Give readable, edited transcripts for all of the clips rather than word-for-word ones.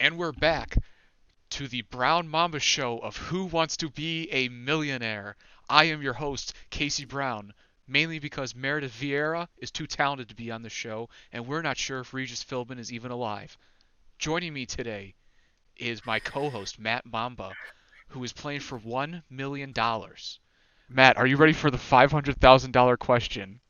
And we're back to the Brown Mamba show of Who Wants to Be a Millionaire. I am your host, Casey Brown, mainly because Meredith Vieira is too talented to be on the show, and we're not sure if Regis Philbin is even alive. Joining me today is my co-host, Matt Mamba, who is playing for $1 million. Matt, are you ready for the $500,000 question?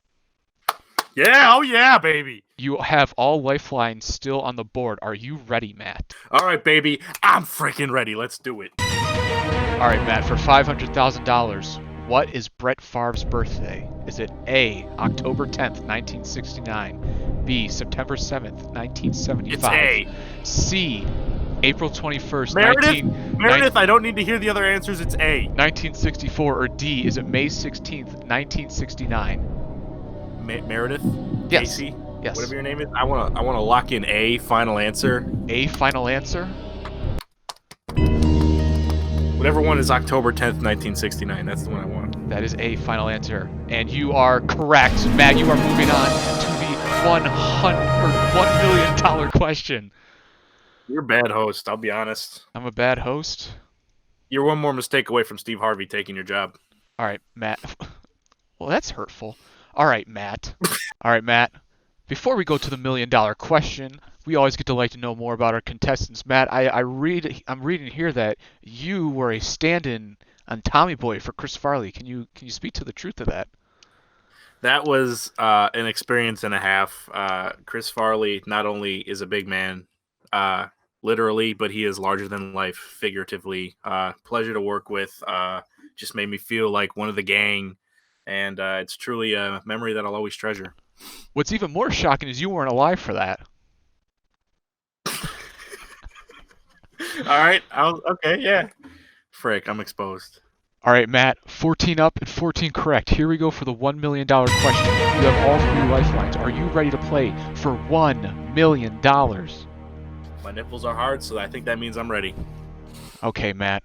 Yeah, oh yeah, baby. You have all lifelines still on the board. Are you ready, Matt? All right, baby. I'm freaking ready. Let's do it. All right, Matt, for $500,000, what is Brett Favre's birthday? Is it A, October 10th, 1969, B, September 7th, 1975, It's A. C, April 21st, Meredith, I don't need to hear the other answers. It's A. 1964, or D, is it May 16th, 1969? Meredith? Yes. Casey? Yes. Whatever your name is. I wanna lock in A, final answer. A, final answer? Whatever one is October 10th, 1969. That's the one I want. That is A, final answer. And you are correct. Matt, you are moving on to the $1 million question. You're a bad host, I'll be honest. I'm a bad host? You're one more mistake away from Steve Harvey taking your job. All right, Matt. Well, that's hurtful. All right, Matt. Before we go to the $1 million question, we always get to like to know more about our contestants. Matt, I'm reading here that you were a stand-in on Tommy Boy for Chris Farley. Can you speak to the truth of that? That was an experience and a half. Chris Farley not only is a big man, literally, but he is larger than life, figuratively. Pleasure to work with. Just made me feel like one of the gang. And it's truly a memory that I'll always treasure. What's even more shocking is you weren't alive for that. All right. Okay, yeah. Frick, I'm exposed. All right, Matt, 14 up and 14 correct. Here we go for the $1 million question. You have all 3 lifelines. Are you ready to play for $1 million? My nipples are hard, so I think that means I'm ready. Okay, Matt.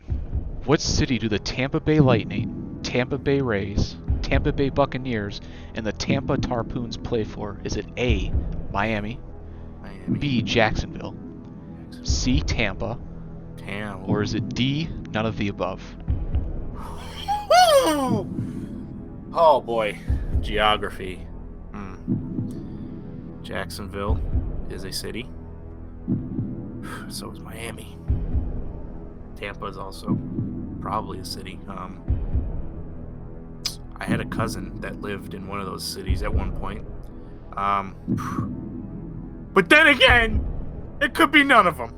What city do the Tampa Bay Lightning, Tampa Bay Rays, Tampa Bay Buccaneers, and the Tampa Tarpoons play for? Is it A, Miami, B, Jacksonville, C, Tampa, or is it D, none of the above? Oh boy, geography. Jacksonville is a city. So is Miami. Tampa is also probably a city. I had a cousin that lived in one of those cities at one point. But then again, it could be none of them.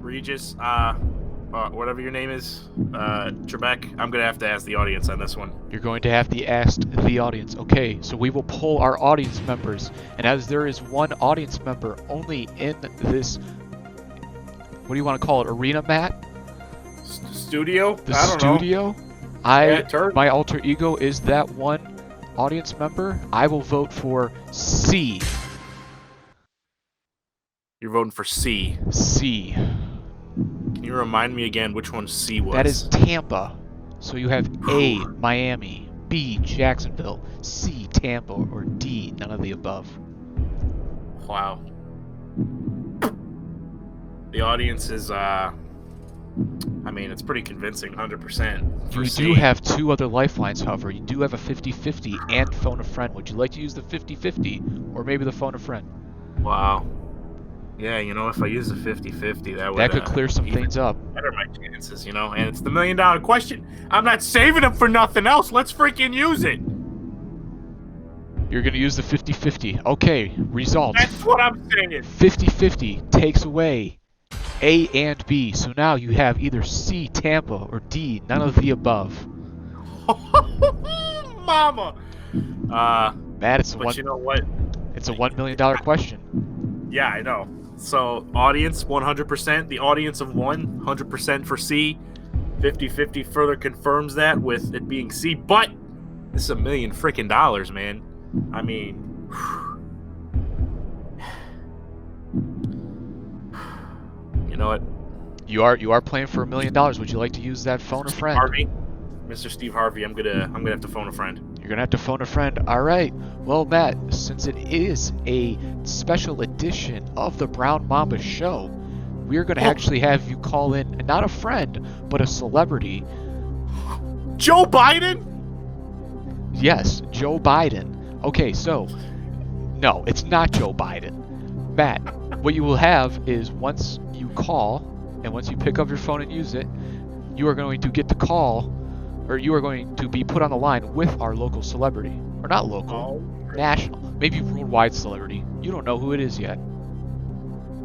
Regis, whatever your name is, Trebek, I'm going to have to ask the audience on this one. You're going to have to ask the audience. Okay, so we will poll our audience members. And as there is one audience member only in this, what do you want to call it, arena, Matt? Studio? The I don't studio? know. Yeah, my alter ego is that one audience member. I will vote for C. You're voting for C. C. Can you remind me again which one C was? That is Tampa. So you have A, Miami, B, Jacksonville, C, Tampa, or D, none of the above. Wow. The audience is, it's pretty convincing, 100%. You do have 2 other lifelines, however. You do have a 50-50 and phone a friend. Would you like to use the 50-50 or maybe the phone a friend? Wow. Yeah, if I use the 50-50, that could clear some things up. Better my chances, and it's the $1 million question. I'm not saving them for nothing else. Let's freaking use it. You're going to use the 50-50. Okay, result. That's what I'm saying. 50-50 takes away A and B. So now you have either C, Tampa, or D, none of the above. Mama. Matt, it's you know what? It's a $1 million question. Yeah, I know. So, audience, 100%. The audience of 100% for C. 50-50 further confirms that with it being C. But this is $1 million freaking dollars, man. I mean, you know what? You are playing for $1 million. Would you like to use that phone a friend? Harvey, Mr. Steve Harvey, I'm gonna have to phone a friend. You're gonna have to phone a friend. All right. Well, Matt, since it is a special edition of the Brown Mamba show, we're going to Oh, actually have you call in not a friend, but a celebrity. Joe Biden? Yes, Joe Biden. Okay, so no, it's not Joe Biden. Matt, what you will have is once you call and once you pick up your phone and use it, you are going to get the call, or you are going to be put on the line with our local celebrity. Or not local, Oh, national, maybe worldwide celebrity. You don't know who it is yet.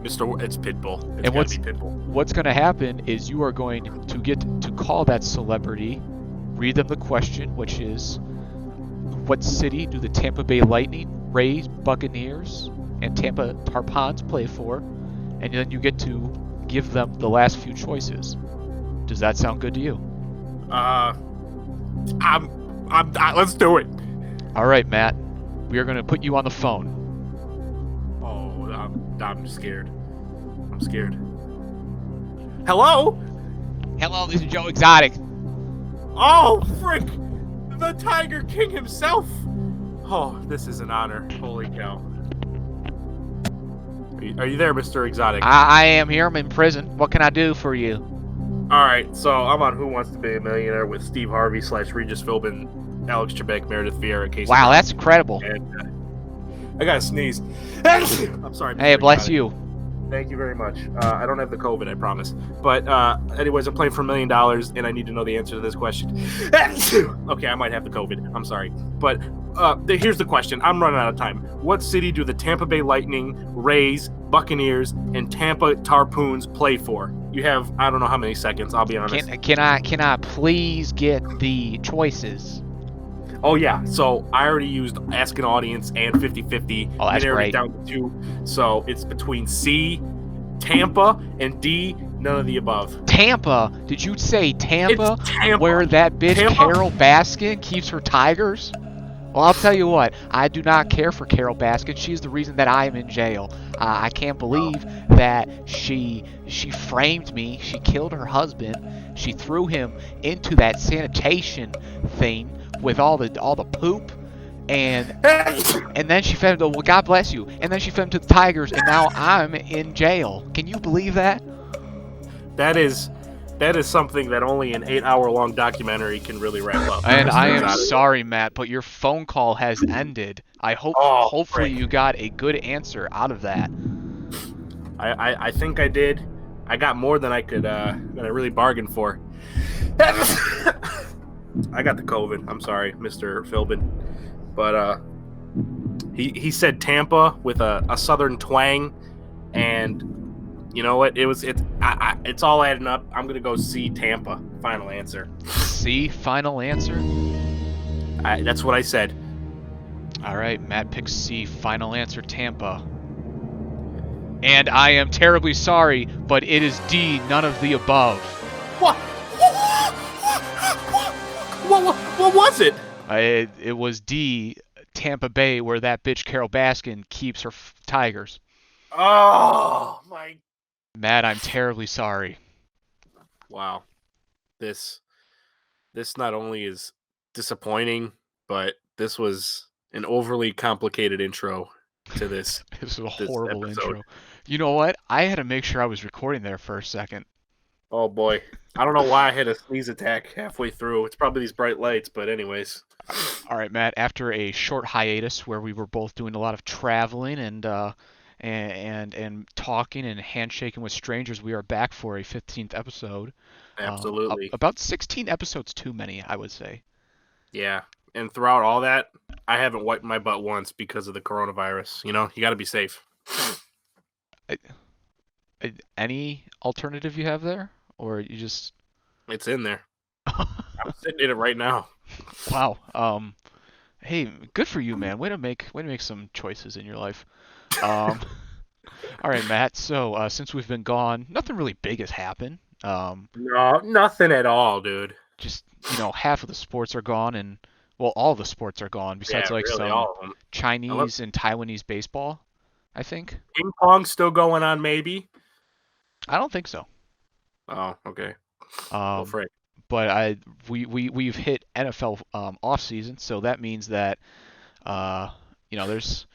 It's Pitbull. It's And got to be Pitbull. what's going to happen is you are going to get to call that celebrity, read them the question, which is, what city do the Tampa Bay Lightning, Rays, Buccaneers, and Tampa Tarpons play for? And then you get to give them the last few choices. Does that sound good to you? Let's do it. All right, Matt. We are going to put you on the phone. Oh, I'm scared. I'm scared. Hello? Hello, this is Joe Exotic. Oh, frick! The Tiger King himself! Oh, this is an honor. Holy cow. Are you there, Mr. Exotic? I am here. I'm in prison. What can I do for you? Alright, so I'm on Who Wants to Be a Millionaire with Steve Harvey / Regis Philbin, Alex Trebek, Meredith Vieira, Casey. Wow, Brown, that's incredible. and I gotta sneeze. I'm sorry. Hey, Mr. bless Exotic. you. Thank you very much. I don't have the COVID, I promise. But anyways, I'm playing for $1 million, and I need to know the answer to this question. Okay, I might have the COVID. I'm sorry. But here's the question. I'm running out of time. What city do the Tampa Bay Lightning, Rays, Buccaneers, and Tampa Tarpoons play for? You have, I don't know how many seconds, I'll be honest. Can I please get the choices? Oh, yeah. So I already used Ask an Audience and 50-50. Oh, that's I narrowed great. it down to 2. So it's between C, Tampa, and D, none of the above. Tampa? Did you say Tampa? It's Tampa. Where that bitch Tampa? Carol Baskin keeps her tigers? Well, I'll tell you what. I do not care for Carol Baskin. She's the reason that I am in jail. I can't believe that she framed me. She killed her husband. She threw him into that sanitation thing with all the poop, and then she fed him to, well, God bless you. And then she fed him to the tigers, and now I'm in jail. Can you believe that? That is something that only an 8-hour-long documentary can really wrap up. And Mr. I am Exotic. sorry, Matt, but your phone call has ended. I hope, Oh, hopefully, frick. you got a good answer out of that. I think I did. I got more than I could than I really bargained for. I got the COVID. I'm sorry, Mr. Philbin, but he said Tampa with a southern twang, and you know what? It's all adding up. I'm gonna go C, Tampa. Final answer. C, final answer? That's what I said. All right, Matt picks C, final answer, Tampa. And I am terribly sorry, but it is D, none of the above. What? What was it? It was D, Tampa Bay, where that bitch Carol Baskin keeps her tigers. Oh my! Matt, I'm terribly sorry. Wow, this not only is disappointing, but this was an overly complicated intro to this. This was a this horrible episode. intro. You know what? I had to make sure I was recording there for a second. Oh boy, I don't know why I had a sneeze attack halfway through. It's probably these bright lights, but anyways. All right, Matt. After a short hiatus where we were both doing a lot of traveling and talking and handshaking with strangers, we are back for a 15th episode. Absolutely. About 16 episodes too many, I would say. Yeah, and throughout all that, I haven't wiped my butt once because of the coronavirus. You know, you got to be safe. Any alternative you have there, or you just? It's in there. I'm sitting in it right now. Wow. Hey, good for you, man. Way to make some choices in your life. All right, Matt. So since we've been gone, nothing really big has happened. No, nothing at all, dude. Just half of the sports are gone, and well, all the sports are gone besides Yeah, like really, some all of them. Chinese and Taiwanese baseball. I think. Ping pong still going on, maybe. I don't think so. Oh, okay. Well, frick. But we've hit NFL off season, so that means that there's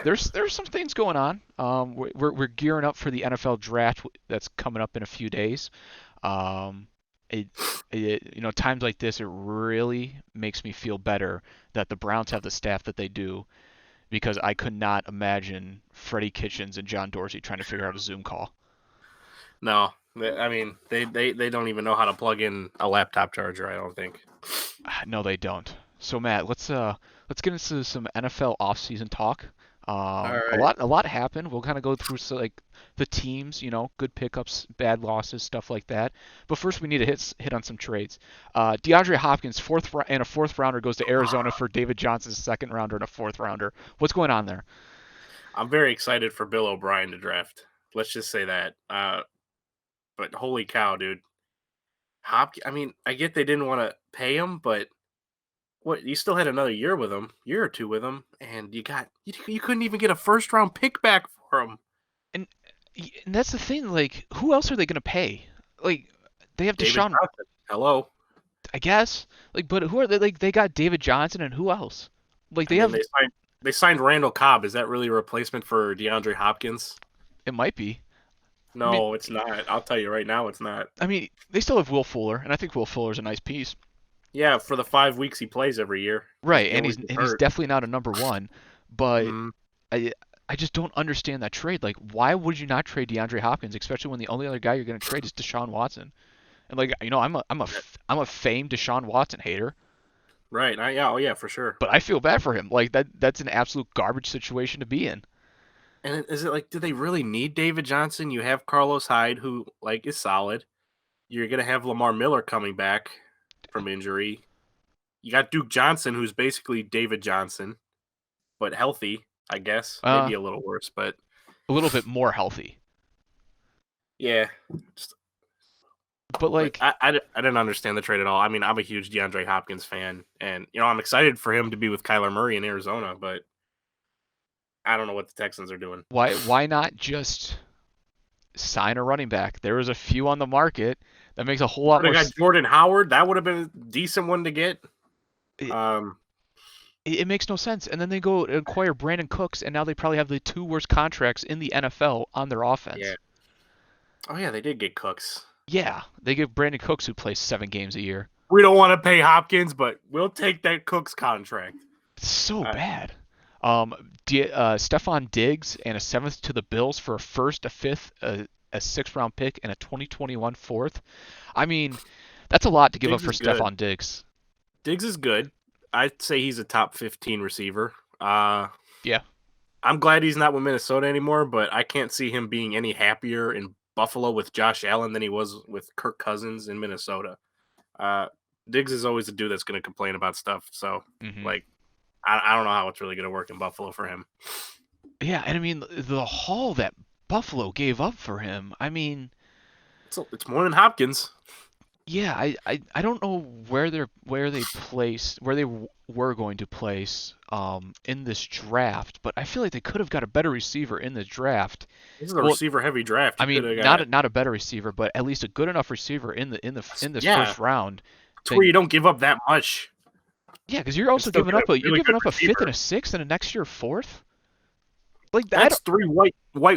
there's some things going on. We're gearing up for the NFL draft that's coming up in a few days. Um, it, times like this, it really makes me feel better that the Browns have the staff that they do because I could not imagine Freddie Kitchens and John Dorsey trying to figure out a Zoom call. No, I mean they don't even know how to plug in a laptop charger. I don't think. No, they don't. So Matt, let's get into some NFL offseason talk. All A right. lot happened. We'll kind of go through like the teams, good pickups, bad losses, stuff like that. But first, we need to hit on some trades. DeAndre Hopkins, and a fourth rounder goes to Arizona for David Johnson's second rounder and a fourth rounder. What's going on there? I'm very excited for Bill O'Brien to draft. Let's just say that. But holy cow, dude. I mean, I get they didn't want to pay him, but what? You still had another year or two with him, and you couldn't even get a first round pick back for him. And, and that's the thing. Like, who else are they going to pay? Like, they have David Deshaun, Johnson. Hello. I guess. Like, but who are they? Like, they got David Johnson and who else? Like, I they mean, have. they signed Randall Cobb. Is that really a replacement for DeAndre Hopkins? It might be. I mean, No, it's not. I'll tell you right now, it's not. they still have Will Fuller, and I think Will Fuller's a nice piece. Yeah, for the 5 weeks he plays every year, because Right, he and always gets he's hurt. definitely not a number one, but Mm, I I just don't understand that trade. Like, why would you not trade DeAndre Hopkins, especially when the only other guy you're going to trade is Deshaun Watson? And like, I'm a famed Deshaun Watson hater, right. Yeah. Oh, yeah, for sure. but I feel bad for him. Like that's an absolute garbage situation to be in. And is it like, do they really need David Johnson? You have Carlos Hyde, who like is solid. You're gonna have Lamar Miller coming back from injury. You got Duke Johnson, who's basically David Johnson, but healthy, I guess. Uh, Maybe a little worse, but a little bit more healthy, yeah. Just, but but like, I didn't understand the trade at all. I mean, I'm a huge DeAndre Hopkins fan, and I'm excited for him to be with Kyler Murray in Arizona, but I don't know what the Texans are doing. why not just sign a running back? There was a few on the market. That makes a whole lot Could have more. got Jordan Howard. That would have been a decent one to get. It, Um, it makes no sense. And then they go acquire Brandon Cooks, and now they probably have the two worst contracts in the NFL on their yeah. offense. Oh yeah, they did get Cooks. Yeah, they give Brandon Cooks, who plays 7 games a year. We don't want to pay Hopkins, but we'll take that Cooks contract. It's so Uh, bad. Stephon Diggs and a seventh to the Bills for a first, a fifth, a sixth round pick, and a 2021 fourth. I mean, that's a lot to give up Diggs for is good. Stephon Diggs. Diggs is good. I'd say he's a top 15 receiver. Yeah. I'm glad he's not with Minnesota anymore, but I can't see him being any happier in Buffalo with Josh Allen than he was with Kirk Cousins in Minnesota. Uh, Diggs is always the dude that's going to complain about stuff. So, hmm like, I don't know how it's really going to work in Buffalo for him. Yeah, and I mean the haul that Buffalo gave up for him. I mean, It's more than Hopkins. yeah, I don't know where they were going to place in this draft, but I feel like they could have got a better receiver in the draft. This is a Well, receiver heavy draft. I You could mean, have got, not a better receiver, but at least a good enough receiver in this yeah, first round. to where Then you don't give up that much yeah, because you're and also still giving get a up really good a fifth and receiver. a sixth and a next year fourth. Like that, That's three white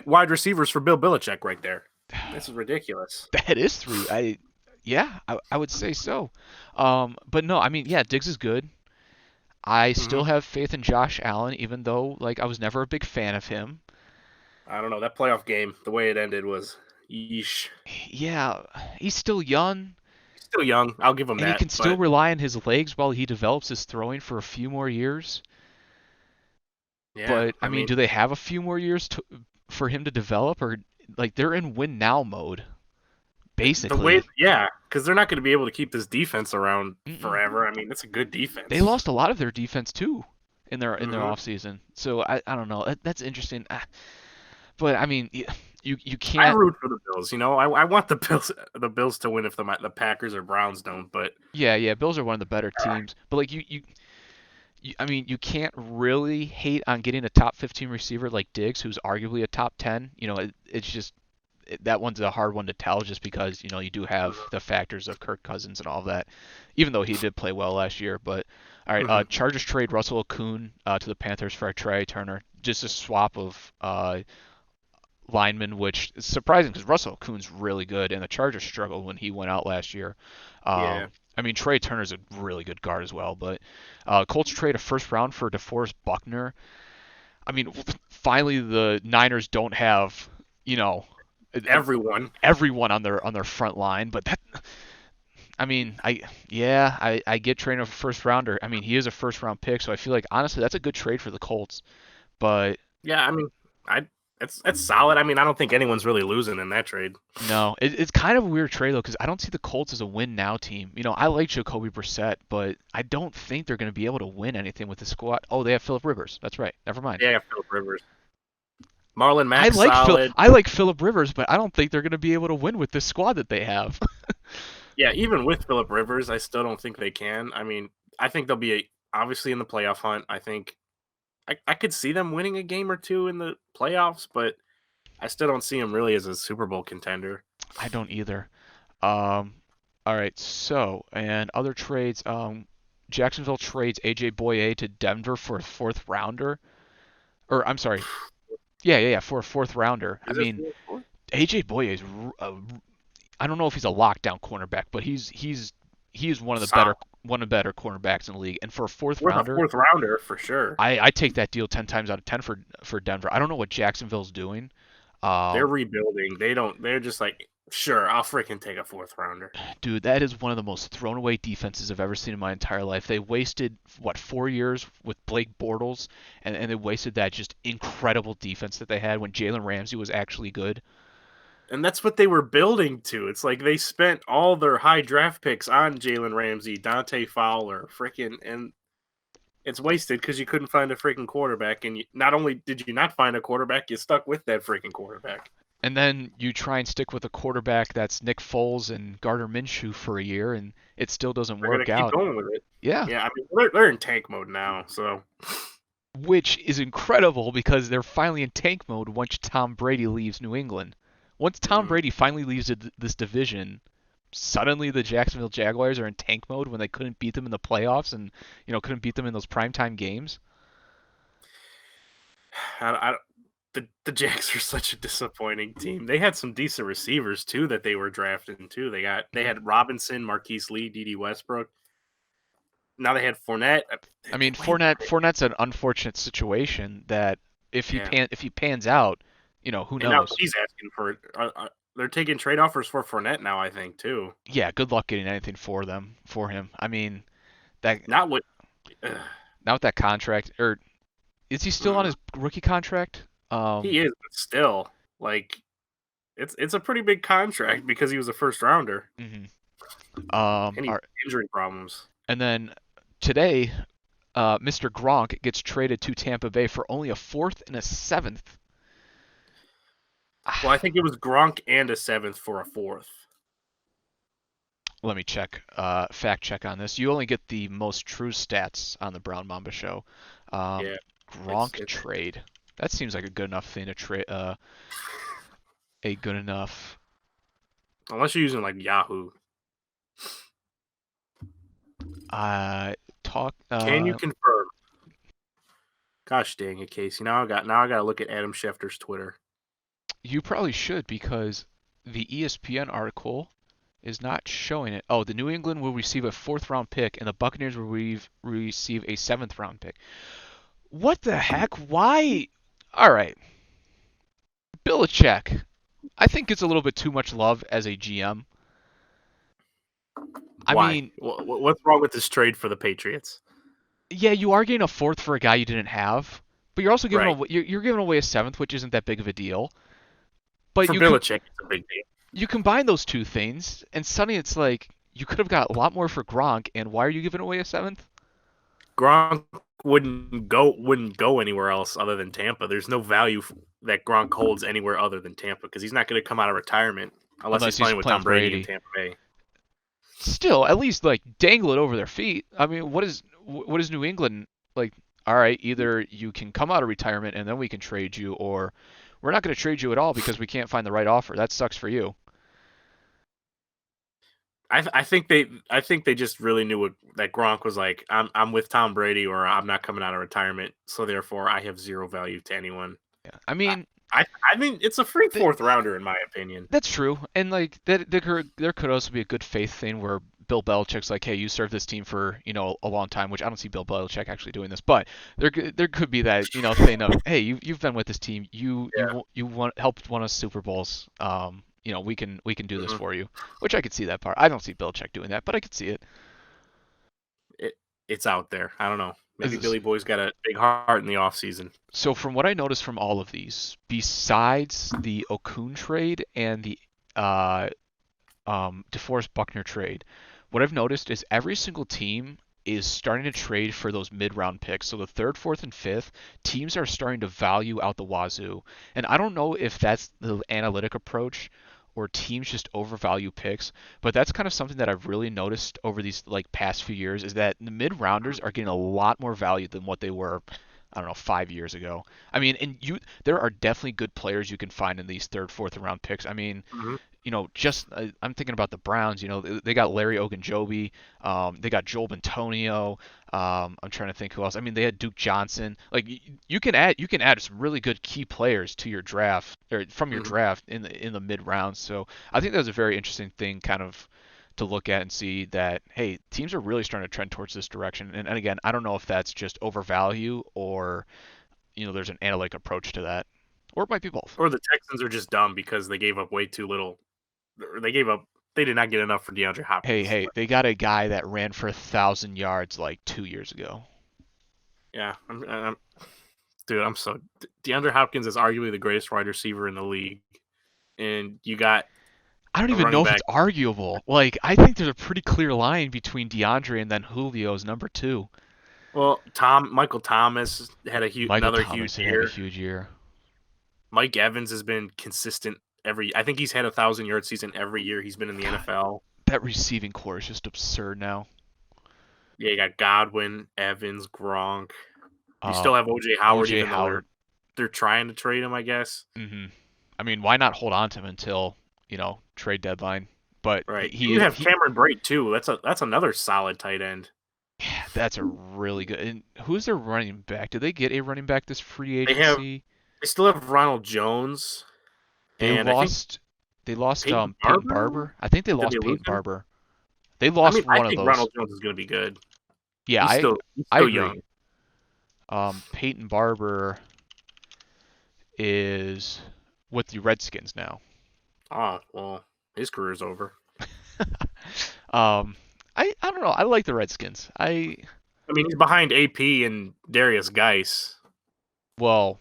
wide receivers for Bill Belichick right there. This is ridiculous. that is three. I would say so. But no, I mean, yeah, Diggs is good. I Hmm. still have faith in Josh Allen, even though like I was never a big fan of him. I don't know. That playoff game, the way it ended was yeesh. Yeah, he's still young, He's still young. I'll give him and he that. can still But rely on his legs while he develops his throwing for a few more years. yeah, But I I mean, mean, do they have a few more years for him to develop, or like they're in win now mode the way, basically? yeah, because they're not going to be able to keep this defense around Mm-mm. forever. I mean, it's a good They defense. lost a lot of their defense too in their Hmm. off season. So I don't know. That's interesting. But I mean, you I can't. root for the Bills. I want the Bills to win if the Packers or Browns don't. But Yeah. Bills are one of the better teams. But like I mean, you can't really hate on getting a top 15 receiver like Diggs, who's arguably a top 10. It's just that one's a hard one to tell, just because you do have the factors of Kirk Cousins and all that. Even though he did play well last year, but All right. Hmm. Chargers trade Russell Okung to the Panthers for Trey Turner. Just a swap of linemen, which is surprising because Russell Okung's really good, and the Chargers struggled when he went out last year. Yeah, I mean, Trey Turner's a really good guard as well, but Colts trade a first round for DeForest Buckner. I mean, finally the Niners don't have, you know, everyone. everyone on their front line, but that I mean, I get trading a first rounder. I mean, he is a first round pick, so I feel like honestly that's a good trade for the Colts. But Yeah, I mean, I it's solid. I mean, I don't think anyone's really losing in that trade. no, it's kind of a weird trade though because I don't see the Colts as a win now team. I like Jacoby Brissett, but I don't think they're going to be able to win anything with the squad. Oh, they have Philip Rivers. That's right. Never mind. Yeah, Philip Rivers, Marlon Mack, solid. I like Philip Rivers, but I don't think they're going to be able to win with this squad that they have. Yeah, even with Philip Rivers, I still don't think they can. I mean, I think they'll be obviously in the playoff hunt. I think I could see them winning a game or two in the playoffs, but I still don't see them really as a Super Bowl contender. I don't either. Um, all right. So, and other trades. Jacksonville trades AJ Boye to Denver for a fourth rounder. Or I'm sorry. Yeah, for a fourth rounder. I Is this mean, AJ Boye is. I don't know if he's a lockdown cornerback, but he is solid? one of the better cornerbacks in the league. And for a fourth Worth a rounder, fourth rounder for sure. I take that deal 10 times out of 10 for Denver. I don't know what Jacksonville's doing. They're Um, rebuilding. They don't. They're just like, sure, I'll freaking take a fourth rounder. Dude, that is one of the most thrown away defenses I've ever seen in my entire life. They wasted, what, 4 years with Blake Bortles, and they wasted that just incredible defense that they had when Jalen Ramsey was actually good. And that's what they were building to. It's like they spent all their high draft picks on Jalen Ramsey, Dante Fowler, freaking, and it's wasted because you couldn't find a freaking quarterback. And not only did you not find a quarterback, you stuck with that freaking quarterback. And then you try and stick with a quarterback that's Nick Foles and Gardner Minshew for a year, and it still doesn't They're gonna work keep out. going with it. Yeah, Yeah, I mean they're in tank mode now, so which is incredible because they're finally in tank mode once Tom Brady leaves New England. Once Tom mm. Brady finally leaves this division, suddenly the Jacksonville Jaguars are in tank mode when they couldn't beat them in the playoffs and couldn't beat them in those primetime games. I the Jacks are such a disappointing team. They had some decent receivers too that they were drafting too. They Mhm. had Robinson, Marquise Lee, D.D. Westbrook. Now they had Fournette. I They mean, waited. Fournette's an unfortunate situation that Yeah, if he pans out, who and now knows? he's asking for. They're taking trade offers for Fournette now. I think too. Yeah, good luck getting anything for him. I mean, that Not what. now with that contract, or is he still on his rookie contract? He is, but still, like it's a pretty big contract because he was a first rounder Mhm. and he All had right. injury problems. And then today, Mr. Gronk gets traded to Tampa Bay for only a fourth and a seventh. Well, I think it was Gronk and a seventh for a fourth. Let me check, fact check on this. You only get the most true stats on the Brown Mamba show. Um, Yeah, Gronk it's trade. That seems like a good enough thing to trade. A good enough. unless you're using like Yahoo. Uh, talk. Can you confirm? Gosh dang it, Casey. Now I got to look at Adam Schefter's Twitter. You probably should because the ESPN article is not showing it. Oh, the New England will receive a fourth round pick, and the Buccaneers will receive a seventh round pick. What the heck? Why? All right, Belichick. I think it's a little bit too much love as a GM. I Why? mean, What's wrong with this trade for the Patriots? yeah, you are getting a fourth for a guy you didn't have, but you're also giving Right. away, you're giving away a seventh, which isn't that big of a deal. But For Belichick, it's a big deal. you combine those two things, and suddenly it's like you could have got a lot more for Gronk, and why are you giving away a seventh? Gronk wouldn't go anywhere else other than Tampa. There's no value that Gronk holds anywhere other than Tampa because he's not going to come out of retirement unless he's Unless he's playing with playing Tom with Brady in Brady. Tampa Bay. Still, at least like dangle it over their feet. I mean, what is New England like? All right, either you can come out of retirement and then we can trade you, or we're not going to trade you at all because we can't find the right offer. That sucks for you. I think they just really knew what that Gronk was like. I'm with Tom Brady, or I'm not coming out of retirement, so therefore I have zero value to anyone. Yeah. I I mean, I mean it's a free th- fourth rounder in my opinion. that's true, and like that, there could also be a good faith thing where Bill Belichick's like, hey, you served this team for a long time, which I don't see Bill Belichick actually doing this, but there could be that thing of, hey, you've been with this team, you won, helped won us Super Bowls, we can do this Hmm. for you, which I could see that part. I don't see Belichick doing that, but I could see it. It it's out there. I don't know. Is Maybe this, Billy Boy's got a big heart in the off season. so from what I noticed from all of these, besides the Okun trade and the uh, DeForest Buckner trade, what I've noticed is every single team is starting to trade for those mid-round picks. So the third, fourth, and fifth teams are starting to value out the wazoo. And I don't know if that's the analytic approach or teams just overvalue picks, but that's kind of something that I've really noticed over these like past few years is that the mid-rounders are getting a lot more value than what they were, I don't know, 5 years ago. I mean, and there are definitely good players you can find in these third, fourth round picks. I mean, Hmm. just I'm thinking about the Browns. They got Larry Ogunjobi, they got Joel Antonio. I'm trying to think who else. I mean, they had Duke Johnson. Like you can add some really good key players to your draft or from your Hmm. draft in the mid rounds. So I think that's a very interesting thing, kind of to look at and see that hey, teams are really starting to trend towards this direction. And again, I don't know if that's just overvalue or there's an analytic approach to that, or it might be both. Or the Texans are just dumb because they gave up way too little. They gave up. They did not get enough for DeAndre Hey, Hopkins. hey, they got a guy that ran for 1,000 yards like 2 years ago. Yeah, dude. I'm so DeAndre Hopkins is arguably the greatest wide receiver in the league, and you got I don't a even know running if it's back. arguable. Like, I think there's a pretty clear line between DeAndre and then Julio's number two. Well, Michael Thomas had Michael another huge Thomas had a year. huge year. Mike Evans has been consistent every. I think he's had 1,000 yard season every year he's been in the God, NFL. that receiving core is just absurd now. Yeah, you got Godwin, Evans, Gronk. You Um, still have OJ Howard, OJ even though Howard. they're trying to trade him. I guess. hmm I mean, why not hold on to him until trade deadline? But Right. he You is have he. Cameron Brate too. That's another solid tight end. That's a really good. And who's their running back? Did they get a running back this free They have agency? they still have Ronald Jones, They and I think lost. They lost Peyton Peyton Barber. Barber. I think they Did they lost lose Peyton him? Barber. They I mean, lost I one of think those. Ronald Jones is going to be good. Yeah, He's I still he's I still agree. young. Peyton Barber is with the Redskins now. Oh well, his career's over. um, I don't know. I like the Redskins. I mean, he's behind AP and Darius Geis. Well,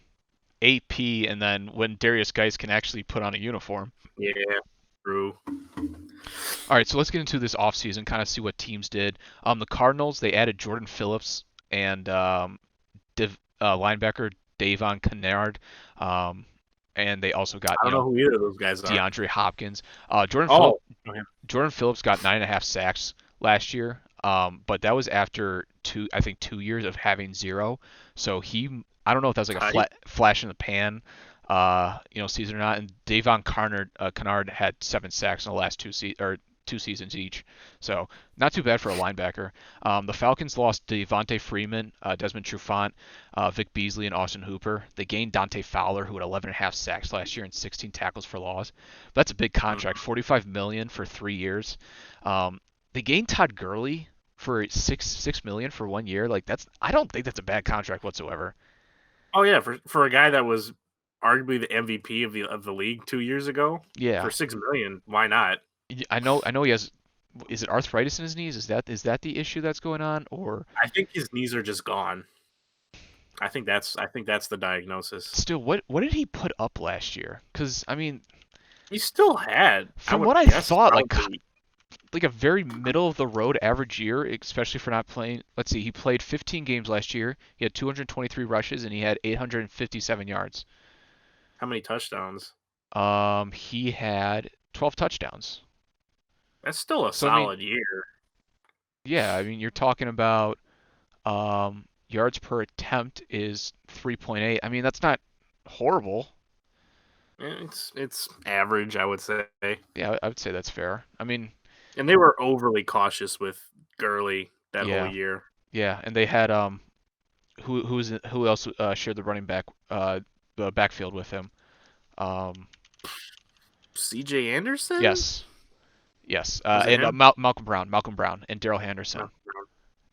AP, and then when Darius Geis can actually put on a uniform. Yeah, true. All right, so let's get into this offseason, kind of see what teams did. The Cardinals, they added Jordan Phillips and linebacker Davon Kennard, um, and they also got I don't know who either of those guys are. DeAndre Hopkins. Uh, Jordan Phillips Oh, okay. Jordan Phillips got 9.5 sacks last year, but that was after I think 2 years of having zero. So I don't know if that's like a Tight. flash in the pan, season or not. And Davon Kennard had 7 sacks in the last or 2 seasons each. So not too bad for a linebacker. The Falcons lost Devontae Freeman, Desmond Trufant, Vic Beasley, and Austin Hooper. They gained Dante Fowler, who had 11.5 sacks last year and 16 tackles for loss. That's a big contract, Mhm. 45 million for 3 years. They gained Todd Gurley for six million for 1 year. Like I don't think that's a bad contract whatsoever. Oh yeah, for a guy that was arguably the MVP of the league 2 years ago for Yeah, 6 million, why not? I know he has. Is it arthritis in his knees? Is that the issue that's going on, or I think his knees are just gone. I think that's the diagnosis. still what did he put up last year? Because I mean, He still had, I from would what I guess, thought, probably. like a very middle of the road average year, especially for not playing. Let's see, he played 15 games last year. He had 223 rushes and he had 857 yards. How many touchdowns? He had 12 touchdowns. That's still a So I mean, solid year. yeah, I mean you're talking about yards per attempt is 3.8. I mean that's not horrible. It's average, I would say. Yeah, I would say that's fair. I mean, And they were overly cautious with Gurley that whole Yeah, year. yeah, and they had who else shared the running back the backfield with him? Um, C.J. Anderson yes, yes, was it and him? Malcolm Brown, and Daryl Henderson. No,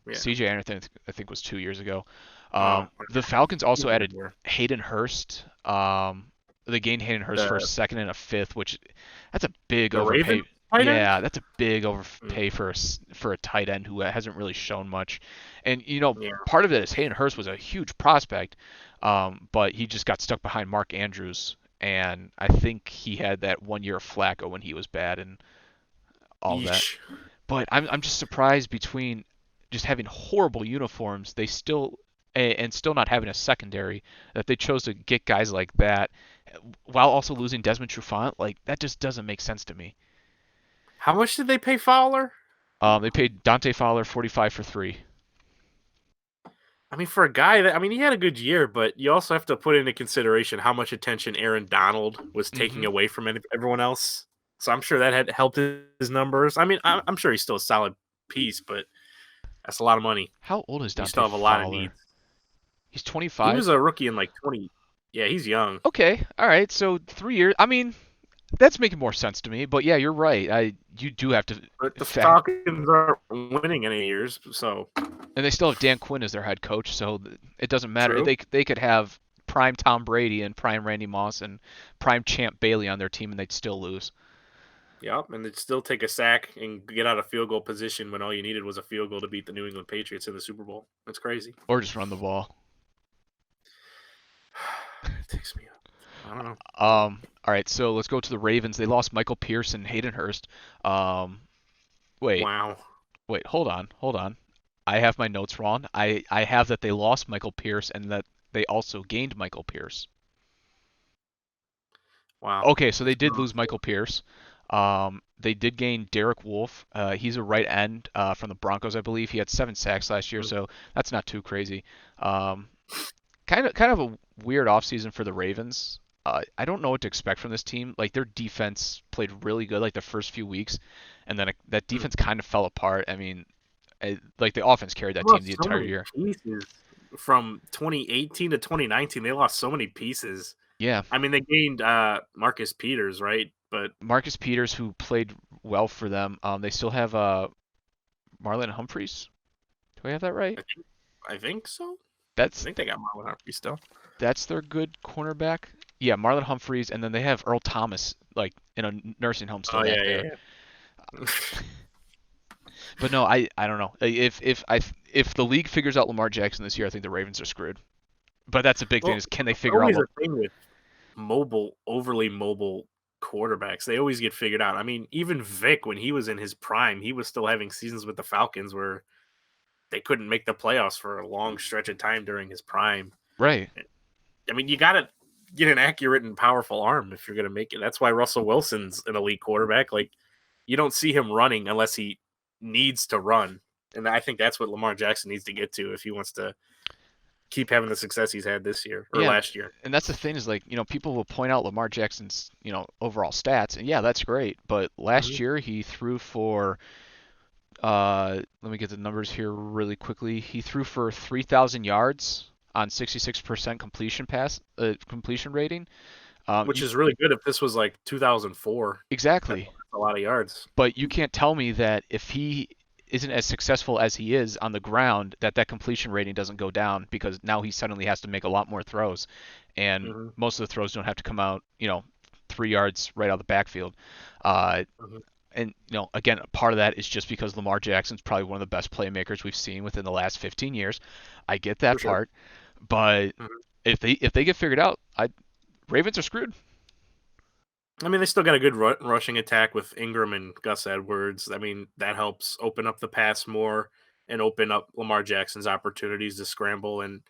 yeah. C.J. Anderson, I think, was 2 years ago. Oh, The Falcons also added yeah. Hayden Hurst. They gained Hayden Hurst for a The second and a fifth, which that's a big the Raven overpay. tight end. Yeah, that's a big Mm, overpay for a tight end who hasn't really shown much. And yeah. part of it is Hayden Hurst was a huge prospect, but he just got stuck behind Mark Andrews, and I think he had that 1 year of Flacco when he was bad and all of that. Yeesh. But I'm just surprised between just having horrible uniforms, they still and still not having a secondary that they chose to get guys like that while also losing Desmond Trufant. Like that just doesn't make sense to me. How much did they pay Fowler? They paid Dante Fowler 45 for three. I mean, for a guy that he had a good year, but you also have to put into consideration how much attention Aaron Donald was taking Mm-hmm. away from everyone else. So I'm sure that had helped his numbers. I mean, I'm sure he's still a solid piece, but that's a lot of money. How old is You Dante still have a lot of Fowler? needs. He's He was 25. a rookie in like 20. Yeah, he's young. Okay, all right. So 3 years. I mean, that's making more sense to me. But yeah, you're right. You do have to But the fa- Falcons aren't winning any years, so and they still have Dan Quinn as their head coach, so it doesn't matter. true. They could have prime Tom Brady and prime Randy Moss and prime Champ Bailey on their team, and they'd still lose, Yep, and they'd still take a sack and get out of field goal position when all you needed was a field goal to beat the New England Patriots in the Super Bowl. That's crazy. or just run the ball. It takes me up. I don't know. All right, so let's go to the Ravens. They lost Michael Pierce and Hayden Hurst. Um, wait, Wow. hold on. I have my notes wrong. I have that they lost Michael Pierce and that they also gained Michael Pierce. Wow. Okay, so they did lose Michael Pierce. They did gain Derek Wolfe. He's a right end from the Broncos, I believe. He had 7 sacks last year, so that's not too crazy. Um, kind of a weird offseason for the Ravens. I don't know what to expect from this team. Like their defense played really good like the first few weeks, and then that defense kind of fell apart. I mean, like the offense carried that They team lost the so entire many year. pieces from 2018 to 2019. They lost so many pieces. Yeah, I mean, they gained Marcus Peters, right? But Marcus Peters, who played well for them. They still have Marlon Humphreys. Do I have that right? I think so. I That's think they got Marlon Humphrey still. that's their good cornerback. Yeah, Marlon Humphreys, and then they have Earl Thomas, like in a nursing home still Oh back yeah, there. yeah, yeah. But no, I don't know. If the league figures out Lamar Jackson this year, I think the Ravens are screwed. But that's a big thing Well, is can they it's figure out? always a thing with overly mobile quarterbacks. They always get figured out. I mean, even Vic, when he was in his prime, he was still having seasons with the Falcons where they couldn't make the playoffs for a long stretch of time during his prime. Right. I mean, you got to get an accurate and powerful arm if you're going to make it. That's why Russell Wilson's an elite quarterback. Like, you don't see him running unless he needs to run. And I think that's what Lamar Jackson needs to get to if he wants to keep having the success he's had this year or Yeah, last year. and that's the thing is like people will point out Lamar Jackson's overall stats, and yeah, that's great. But last Mhm. year he threw for let me get the numbers here really quickly. He threw for 3,000 yards on 66% completion rating. Which You is really good if this was like 2004. That's exactly. a lot of yards. But you can't tell me that if he isn't as successful as he is on the ground, that completion rating doesn't go down because now he suddenly has to make a lot more throws, and Hmm. most of the throws don't have to come out, 3 yards right out of the backfield. Uh, Hmm. and again, part of that is just because Lamar Jackson's probably one of the best playmakers we've seen within the last 15 years. I get For that sure. part, but Hmm. if they get figured out, Ravens are screwed. I mean, they still got a good rushing attack with Ingram and Gus Edwards. I mean, that helps open up the pass more and open up Lamar Jackson's opportunities to scramble and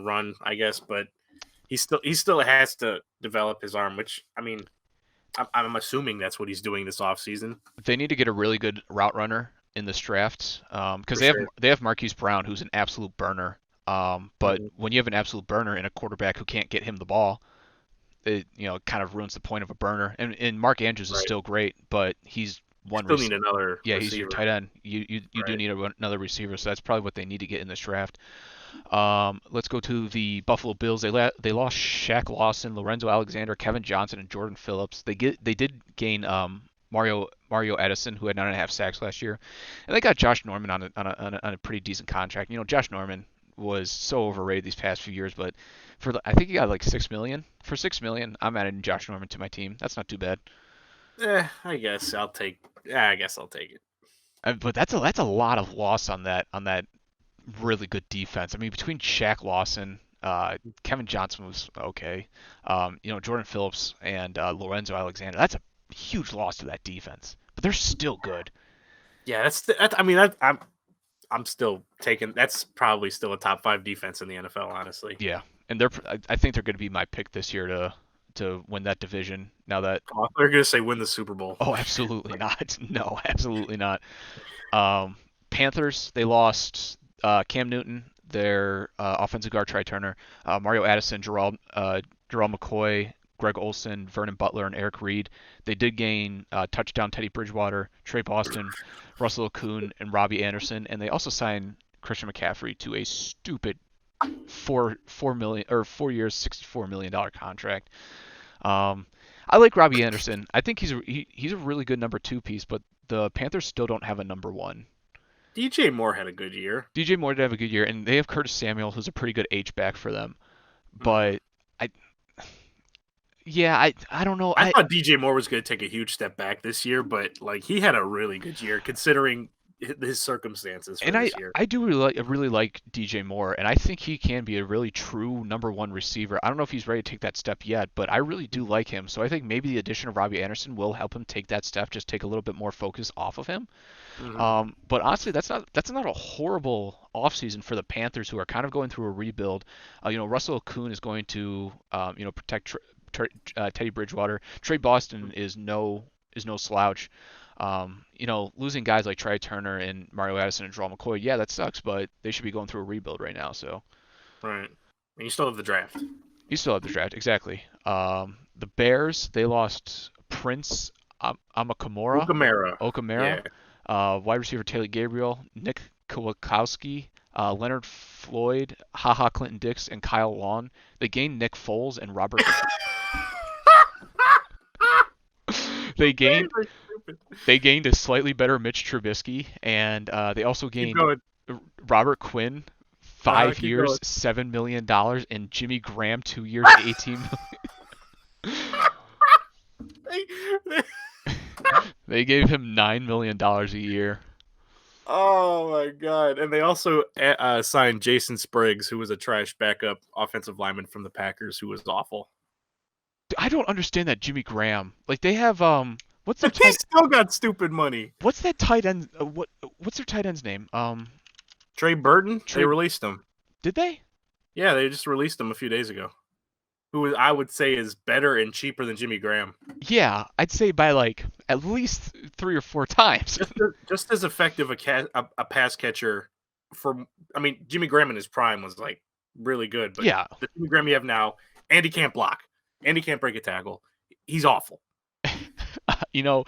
run, I guess. But he still has to develop his arm, which I mean, I'm assuming that's what he's doing this offseason. They need to get a really good route runner in this draft because For they have sure. they have Marquise Brown, who's an absolute burner. But Hmm. when you have an absolute burner and a quarterback who can't get him the ball, it kind of ruins the point of a burner. And Mark Andrews is Right. still great, but he's one Still need another yeah, he's your receiver. tight end. You do Right. need another receiver, so that's probably what they need to get in this draft. Let's go to the Buffalo Bills. They lost Shaq Lawson, Lorenzo Alexander, Kevin Johnson, and Jordan Phillips. They did gain Mario Edison, who had 9.5 sacks last year, and they got Josh Norman on a pretty decent contract. You know, Josh Norman was so overrated these past few years, but I think he got like 6 million. For 6 million, I'm adding Josh Norman to my team. That's not too bad. I guess I'll take. Yeah, I guess I'll take it. But that's a lot of loss on that really good defense. I mean, between Shaq Lawson, Kevin Johnson was okay. You know, Jordan Phillips and Lorenzo Alexander. That's a huge loss to that defense. But they're still good. Yeah, I mean, I'm still taking. That's probably still a top 5 defense in the NFL, honestly. Yeah, and I think they're going to be my pick this year to win that division. Now that Oh, they're gonna say win the Super Bowl. oh, absolutely not. No, absolutely not. Um, Panthers, they lost Cam Newton, their offensive guard Try Turner, Mario Addison, Gerald McCoy, Greg Olson, Vernon Butler, and Eric Reed. They did gain touchdown Teddy Bridgewater, Trey Boston, Russell Okung, and Robbie Anderson, and they also signed Christian McCaffrey to a stupid 4 years, $64 million contract. Um, I like Robbie Anderson. I think he's a really good number 2 piece, but the Panthers still don't have a number 1. DJ Moore had a good year. DJ Moore did have a good year, and they have Curtis Samuel, who's a pretty good H back for them. Mm-hmm. But I, yeah, I don't know. I thought DJ Moore was going to take a huge step back this year, but like he had a really good year considering his circumstances for And I this year. I do really like DJ Moore, and I think he can be a really true number 1 receiver. I don't know if he's ready to take that step yet, but I really do like him. So I think maybe the addition of Robbie Anderson will help him take that step, just take a little bit more focus off of him. Mm-hmm. But honestly, that's not a horrible offseason for the Panthers, who are kind of going through a rebuild. You know, Russell Okung is going to protect Teddy Bridgewater. Trey Boston is no slouch. You know, losing guys like Trey Turner and Mario Addison and Gerald McCoy, yeah, that sucks, but they should be going through a rebuild right now. So Right, and you still have the draft. you still have the draft, exactly. The Bears, they lost Prince Amakamura, Ukamara. Okamara, Yeah. wide receiver Taylor Gabriel, Nick Kwiatkowski, Leonard Floyd, Haha Clinton Dix, and Kyle Long. They gained Nick Foles and Robert. they gained they gained a slightly better Mitch Trubisky, and they also Keep gained going. Robert Quinn, 5 Keep years, going. $7 million, and Jimmy Graham, 2 years, 18 million. They- They gave him $9 million a year. oh my god! And they also signed Jason Spriggs, who was a trash backup offensive lineman from the Packers, who was awful. I don't understand that Jimmy Graham. Like they have what's their And he tight still got stupid money. what's that tight end what's their tight end's name? Trey Burton, Trey they released him. Did they? Yeah, they just released him a few days ago. Who I would say is better and cheaper than Jimmy Graham. Yeah, I'd say by like at least 3 or 4 times. Just as effective a pass catcher for. I mean, Jimmy Graham in his prime was like really good, but Yeah. the Jimmy Graham you have now, and he can't block, and he can't break a tackle. He's awful. You know,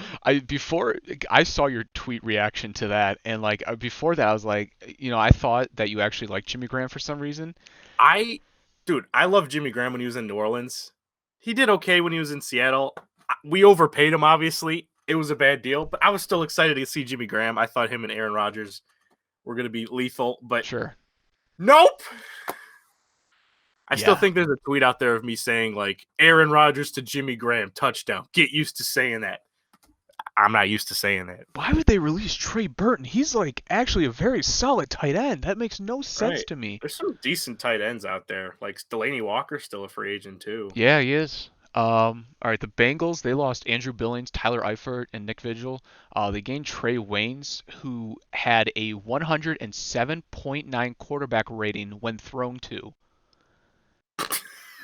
before I saw your tweet reaction to that, and like before that I was like, you know, I thought that you actually liked Jimmy Graham for some reason. I love Jimmy Graham when he was in New Orleans. He did okay when he was in Seattle. We overpaid him, obviously. It was a bad deal, but I was still excited to see Jimmy Graham. I thought him and Aaron Rodgers were going to be lethal, but Sure. nope. I still Yeah. think there's a tweet out there of me saying, like, Aaron Rodgers to Jimmy Graham, touchdown. Get used to saying that. I'm not used to saying that. Why would they release Trey Burton? He's like actually a very solid tight end. That makes no sense Right. to me. There's some decent tight ends out there. Like, Delaney Walker's still a free agent, too. Yeah, he is. All right, the Bengals, they lost Andrew Billings, Tyler Eifert, and Nick Vigil. They gained Trey Waynes, who had a 107.9 quarterback rating when thrown to.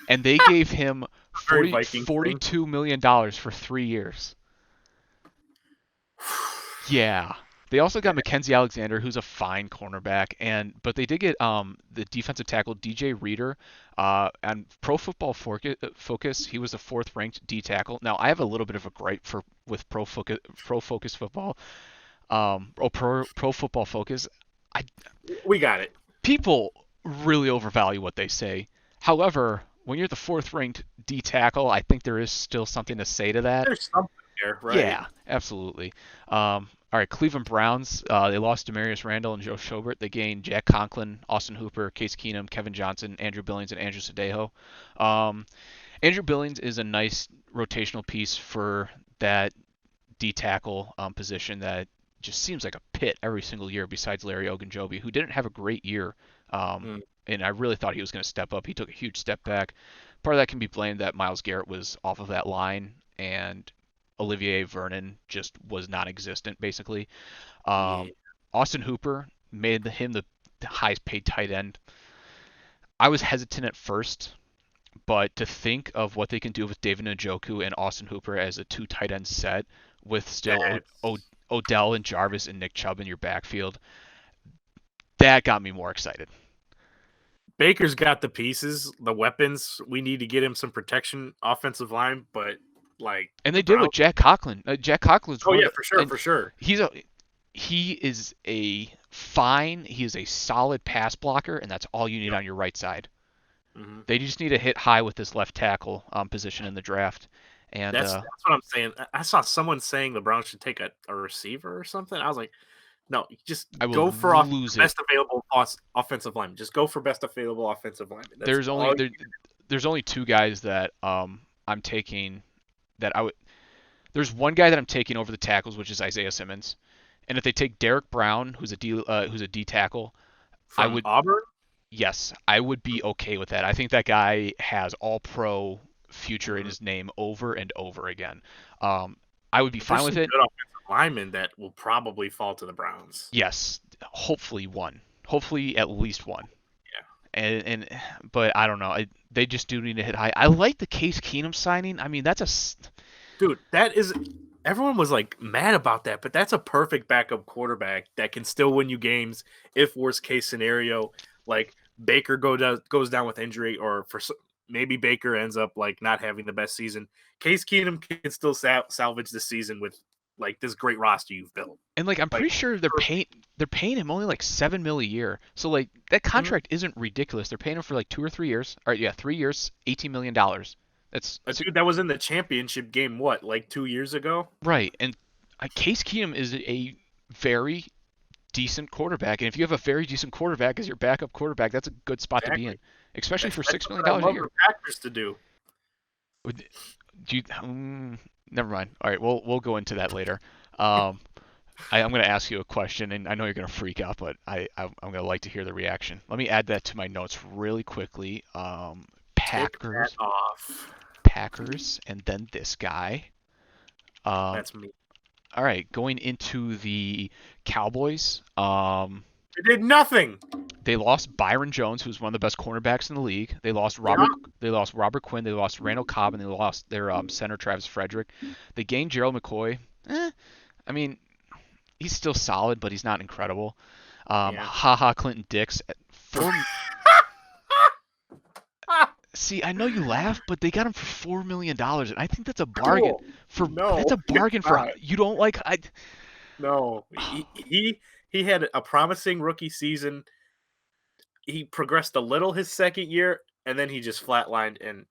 And they gave him Very Vikings thing. $42 million for 3 years. Yeah. They also got Mackenzie Alexander, who's a fine cornerback, but they did get the defensive tackle DJ Reader. On Focus, he was a fourth ranked D tackle. Now I have a little bit of a gripe with Pro Focus Football, Pro Football Focus. I We got it. People really overvalue what they say. However, when you're the fourth ranked D tackle, I think there is still something to say to that. There's something there, right? Yeah, absolutely. All right, Cleveland Browns. They lost Demarius Randall and Joe Schobert. They gained Jack Conklin, Austin Hooper, Case Keenum, Kevin Johnson, Andrew Billings, and Andrew Sadejo. Um, Andrew Billings is a nice rotational piece for that D tackle position that just seems like a pit every single year. Besides Larry Ogunjobi, who didn't have a great year, Mm, and I really thought he was going to step up. He took a huge step back. Part of that can be blamed that Myles Garrett was off of that line and Olivier Vernon just was non-existent basically. yeah. Austin Hooper made him the highest paid tight end. I was hesitant at first, but to think of what they can do with David Njoku and Austin Hooper as a two tight end set with still That's Odell and Jarvis and Nick Chubb in your backfield, that got me more excited. Baker's got the pieces, the weapons. We need to get him some protection, offensive line, but like And the they did with Browns. Jack Conklin. Jack Conklin's Oh one of yeah, the, for sure, and for sure. he is a fine. He is a solid pass blocker, and that's all you need Yep. on your right side. hmm They just need to hit high with this left tackle position in the draft. And That's what I'm saying. I saw someone saying the Browns should take a receiver or something. I was like, no, just I will go for lose it. best available offensive lineman. Just go for best available offensive lineman. That's There's all. only there's only two guys that I'm taking that I would. There's one guy that I'm taking over the tackles, which is Isaiah Simmons. And if they take Derek Brown, who's a D tackle, I From would Auburn. yes, I would be okay with that. I think that guy has all pro future in Mhm. his name over and over again. Um, I would be But fine there's with some it. good offensive linemen that will probably fall to the Browns. Yes, hopefully one, hopefully at least one. Yeah. And but I don't know. They just do need to hit high. I like the Case Keenum signing. I mean, Dude, that is everyone was like mad about that, but that's a perfect backup quarterback that can still win you games if worst case scenario, like Baker goes down with injury, or maybe Baker ends up like not having the best season. Case Keenum can still salvage the season with like this great roster you've built. and like I'm Like pretty sure perfect. they're paying him only like 7 mil a year. So like that Mhm. contract isn't ridiculous. They're paying him for like 2 or 3 years. All right, yeah, 3 years, $18 million. A That's dude that was in the championship game, what, like 2 years ago? right. And Case Keenum is a very decent quarterback, and if you have a very decent quarterback as your backup quarterback, that's a good spot to be Exactly. in, especially for That's six million what I dollars a love year. the Packers to do. Do you, never mind. All right, we'll go into that later. Um, I'm going to ask you a question, and I know you're going to freak out, but I'm going to like to hear the reaction. Let me add that to my notes really quickly. Take that Packers, off. Packers, and then this guy. Um, That's me. all right, going into the Cowboys. They did nothing. They lost Byron Jones, who's one of the best cornerbacks in the league. They lost Yeah. Robert Quinn. They lost Randall Cobb, and they lost their center Travis Frederick. They gained Gerald McCoy. I mean, he's still solid, but he's not incredible. Yeah. Haha, Clinton Dix at four. See, I know you laugh, but they got him for $4 million, and I think that's a bargain. Cool. For No, that's a it's bargain for not. you don't like. No. He had a promising rookie season. He progressed a little his second year, and then he just flatlined. And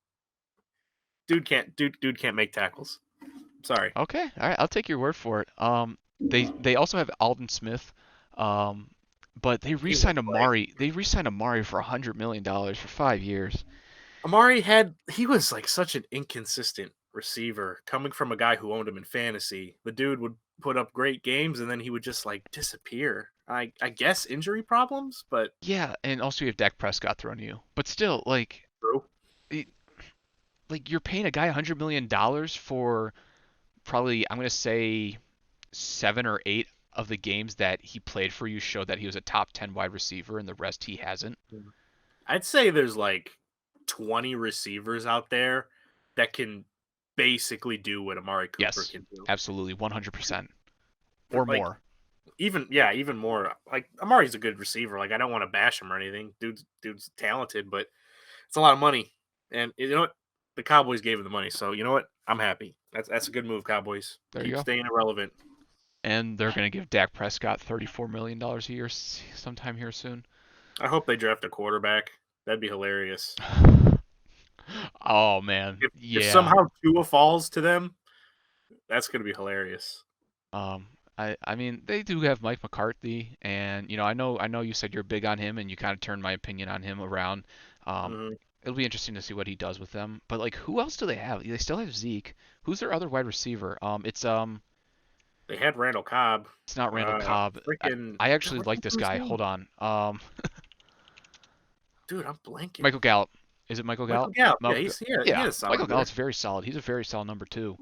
dude can't make tackles. Sorry. Okay, all right, I'll take your word for it. They also have Alden Smith, um, but they He won't re-signed play. Amari. They re-signed Amari for $100 million for 5 years. He was like such an inconsistent receiver coming from a guy who owned him in fantasy. The dude would put up great games and then he would just like disappear. I guess injury problems, but Yeah, and also you have Dak Prescott thrown to you, but still, true. it, like you're paying a guy $100 million for probably I'm gonna say 7 or 8 of the games that he played for you showed that he was a top 10 wide receiver, and the rest he hasn't. I'd say there's like 20 receivers out there that can basically do what Amari Cooper Yes, can do. absolutely, 100% or Like more. even more. Like Amari's a good receiver. Like I don't want to bash him or anything. Dude's talented, but it's a lot of money. And you know what? The Cowboys gave him the money, so you know what? I'm happy. That's a good move, Cowboys. There you Keep go. staying irrelevant. And they're going to give Dak Prescott $34 million a year sometime here soon. I hope they draft a quarterback. That'd be hilarious. Oh man, If yeah. somehow Tua falls to them, that's gonna be hilarious. Um, I mean they do have Mike McCarthy, and I know you said you're big on him, and you kind of turned my opinion on him around. Um, Hmm. it'll be interesting to see what he does with them. But like, who else do they have? They still have Zeke. Who's their other wide receiver? They had Randall Cobb. It's not Randall Cobb. I, Freaking I actually what's like this his guy. name? Hold on. Dude, I'm blanking. Michael Gallup. Is it Michael Michael Gallup? Gallup. Yeah, Michael, he yeah, had a solid Michael year. Gallup's very solid. He's a very solid number two.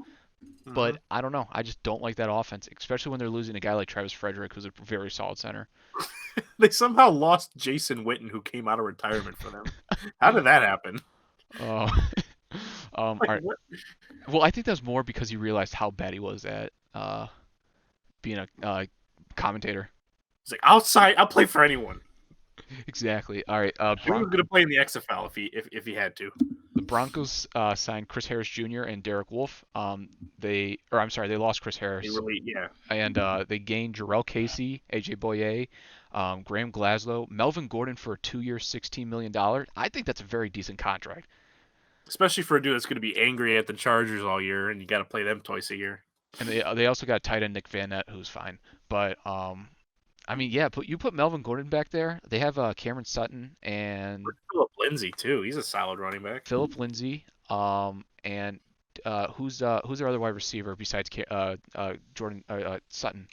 Hmm. But I don't know. I just don't like that offense, especially when they're losing a guy like Travis Frederick, who's a very solid center. They somehow lost Jason Witten, who came out of retirement for them. How did that happen? Uh, all Like right. what? Well, I think that's more because he realized how bad he was at being a commentator. He's like outside. I'll play for anyone. Exactly. All right. He was gonna play in the XFL if he had to. The Broncos signed Chris Harris Jr. and Derek Wolfe. They lost Chris They Harris, really, yeah. and they gained Jarrell Casey, AJ Boye, Graham Glasgow, Melvin Gordon for a 2-year, $16 million. I think that's a very decent contract. Especially for a dude that's going to be angry at the Chargers all year, and you got to play them twice a year. And they also got tight end Nick Van Nett, who's fine. But I mean, yeah, you put Melvin Gordon back there. They have Cameron Sutton and Philip Lindsay too. He's a solid running back. Philip Lindsay. And who's their other wide receiver besides Jordan Sutton?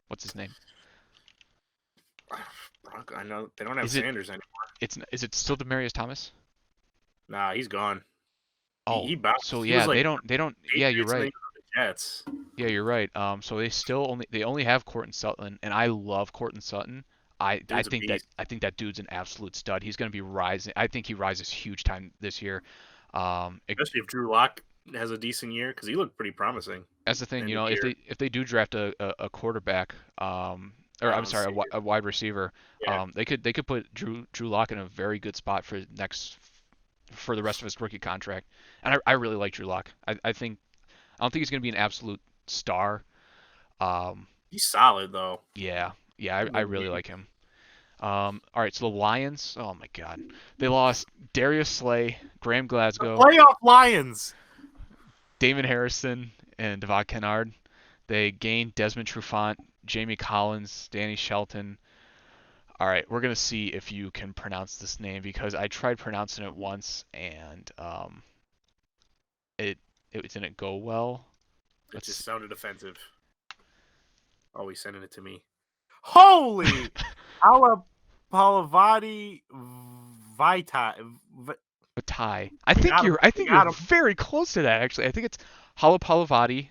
What's his name? I know they don't have Is it Sanders anymore. is it still Demarius Thomas? Nah, he's gone. Oh, He bounced. so He was yeah, like they don't. Yeah, you're Patriots and then right. he went to the Jets. Yeah, you're right. So they only have Cortland Sutton, and I love Cortland Sutton. Dude's a beast, I think that dude's an absolute stud. He's going to be rising. I think he rises huge time this year. It, especially if Drew Lock has a decent year because he looked pretty promising that's the thing, end of the if year. they do draft a quarterback, or I I'm don't sorry, see it. a wide receiver, Yeah, they could put Drew Lock in a very good spot for the rest of his rookie contract. And I really like Drew Lock. I don't think he's going to be an absolute star. Um, he's solid though. yeah, yeah, Good I little really game. like him. All right, so the Lions. Oh my God, they lost Darius Slay, Graham The Glasgow, playoff Lions. Damon Harrison, and Devon Kennard. They gained Desmond Trufant, Jamie Collins, Danny Shelton. All right, we're gonna see if you can pronounce this name because I tried pronouncing it once and it it didn't go well. It just Let's sounded offensive. Always sending it to me. Holy Alapalavati Vita. Batai. They got him. I They think you're got him. very close to that actually. I think it's Halapalavati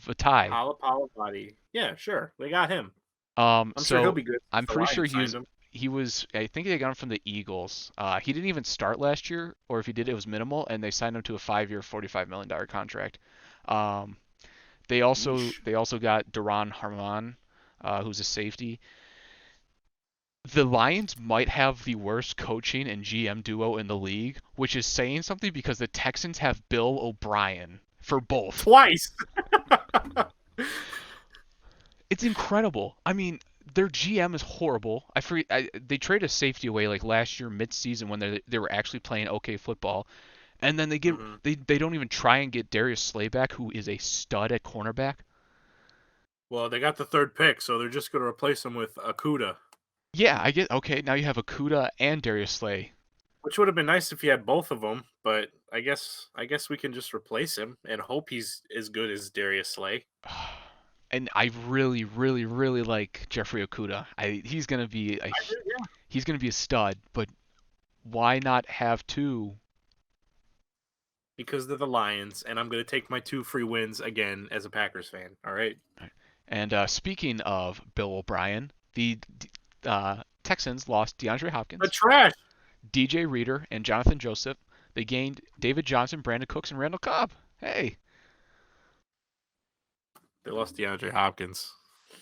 Vatai. Alapalavati. Yeah, sure. They got him. I'm sure he'll So be good. I'm The pretty sure Lions signed him. he was I think they got him from the Eagles. He didn't even start last year, or if he did, it was minimal, and they signed him to a 5-year, $45 million contract. Um, Yeesh. they also got Duran Harmon, who's a safety. The Lions might have the worst coaching and GM duo in the league, which is saying something because the Texans have Bill O'Brien for both. Twice. It's incredible. I mean, their GM is horrible. They traded a safety away like last year mid-season when they were actually playing okay football, and then Hmm. they don't even try and get Darius Slay back, who is a stud at cornerback. Well, they got the third pick, so they're just going to replace him with Akuda, Yeah, I get okay. Now you have Akuda and Darius Slay. which would have been nice if you had both of them. But I guess we can just replace him and hope he's as good as Darius Slay. And I really, really, really like Jeffrey Okuda. He's gonna be a stud. But why not have two? Because they're the Lions, and I'm going to take my 2 free wins again as a Packers fan. All right. And speaking of Bill O'Brien, the Texans lost DeAndre The Hopkins, trash. DJ Reader, and Jonathan Joseph. They gained David Johnson, Brandon Cooks, and Randall Cobb. Hey, They lost DeAndre Hopkins.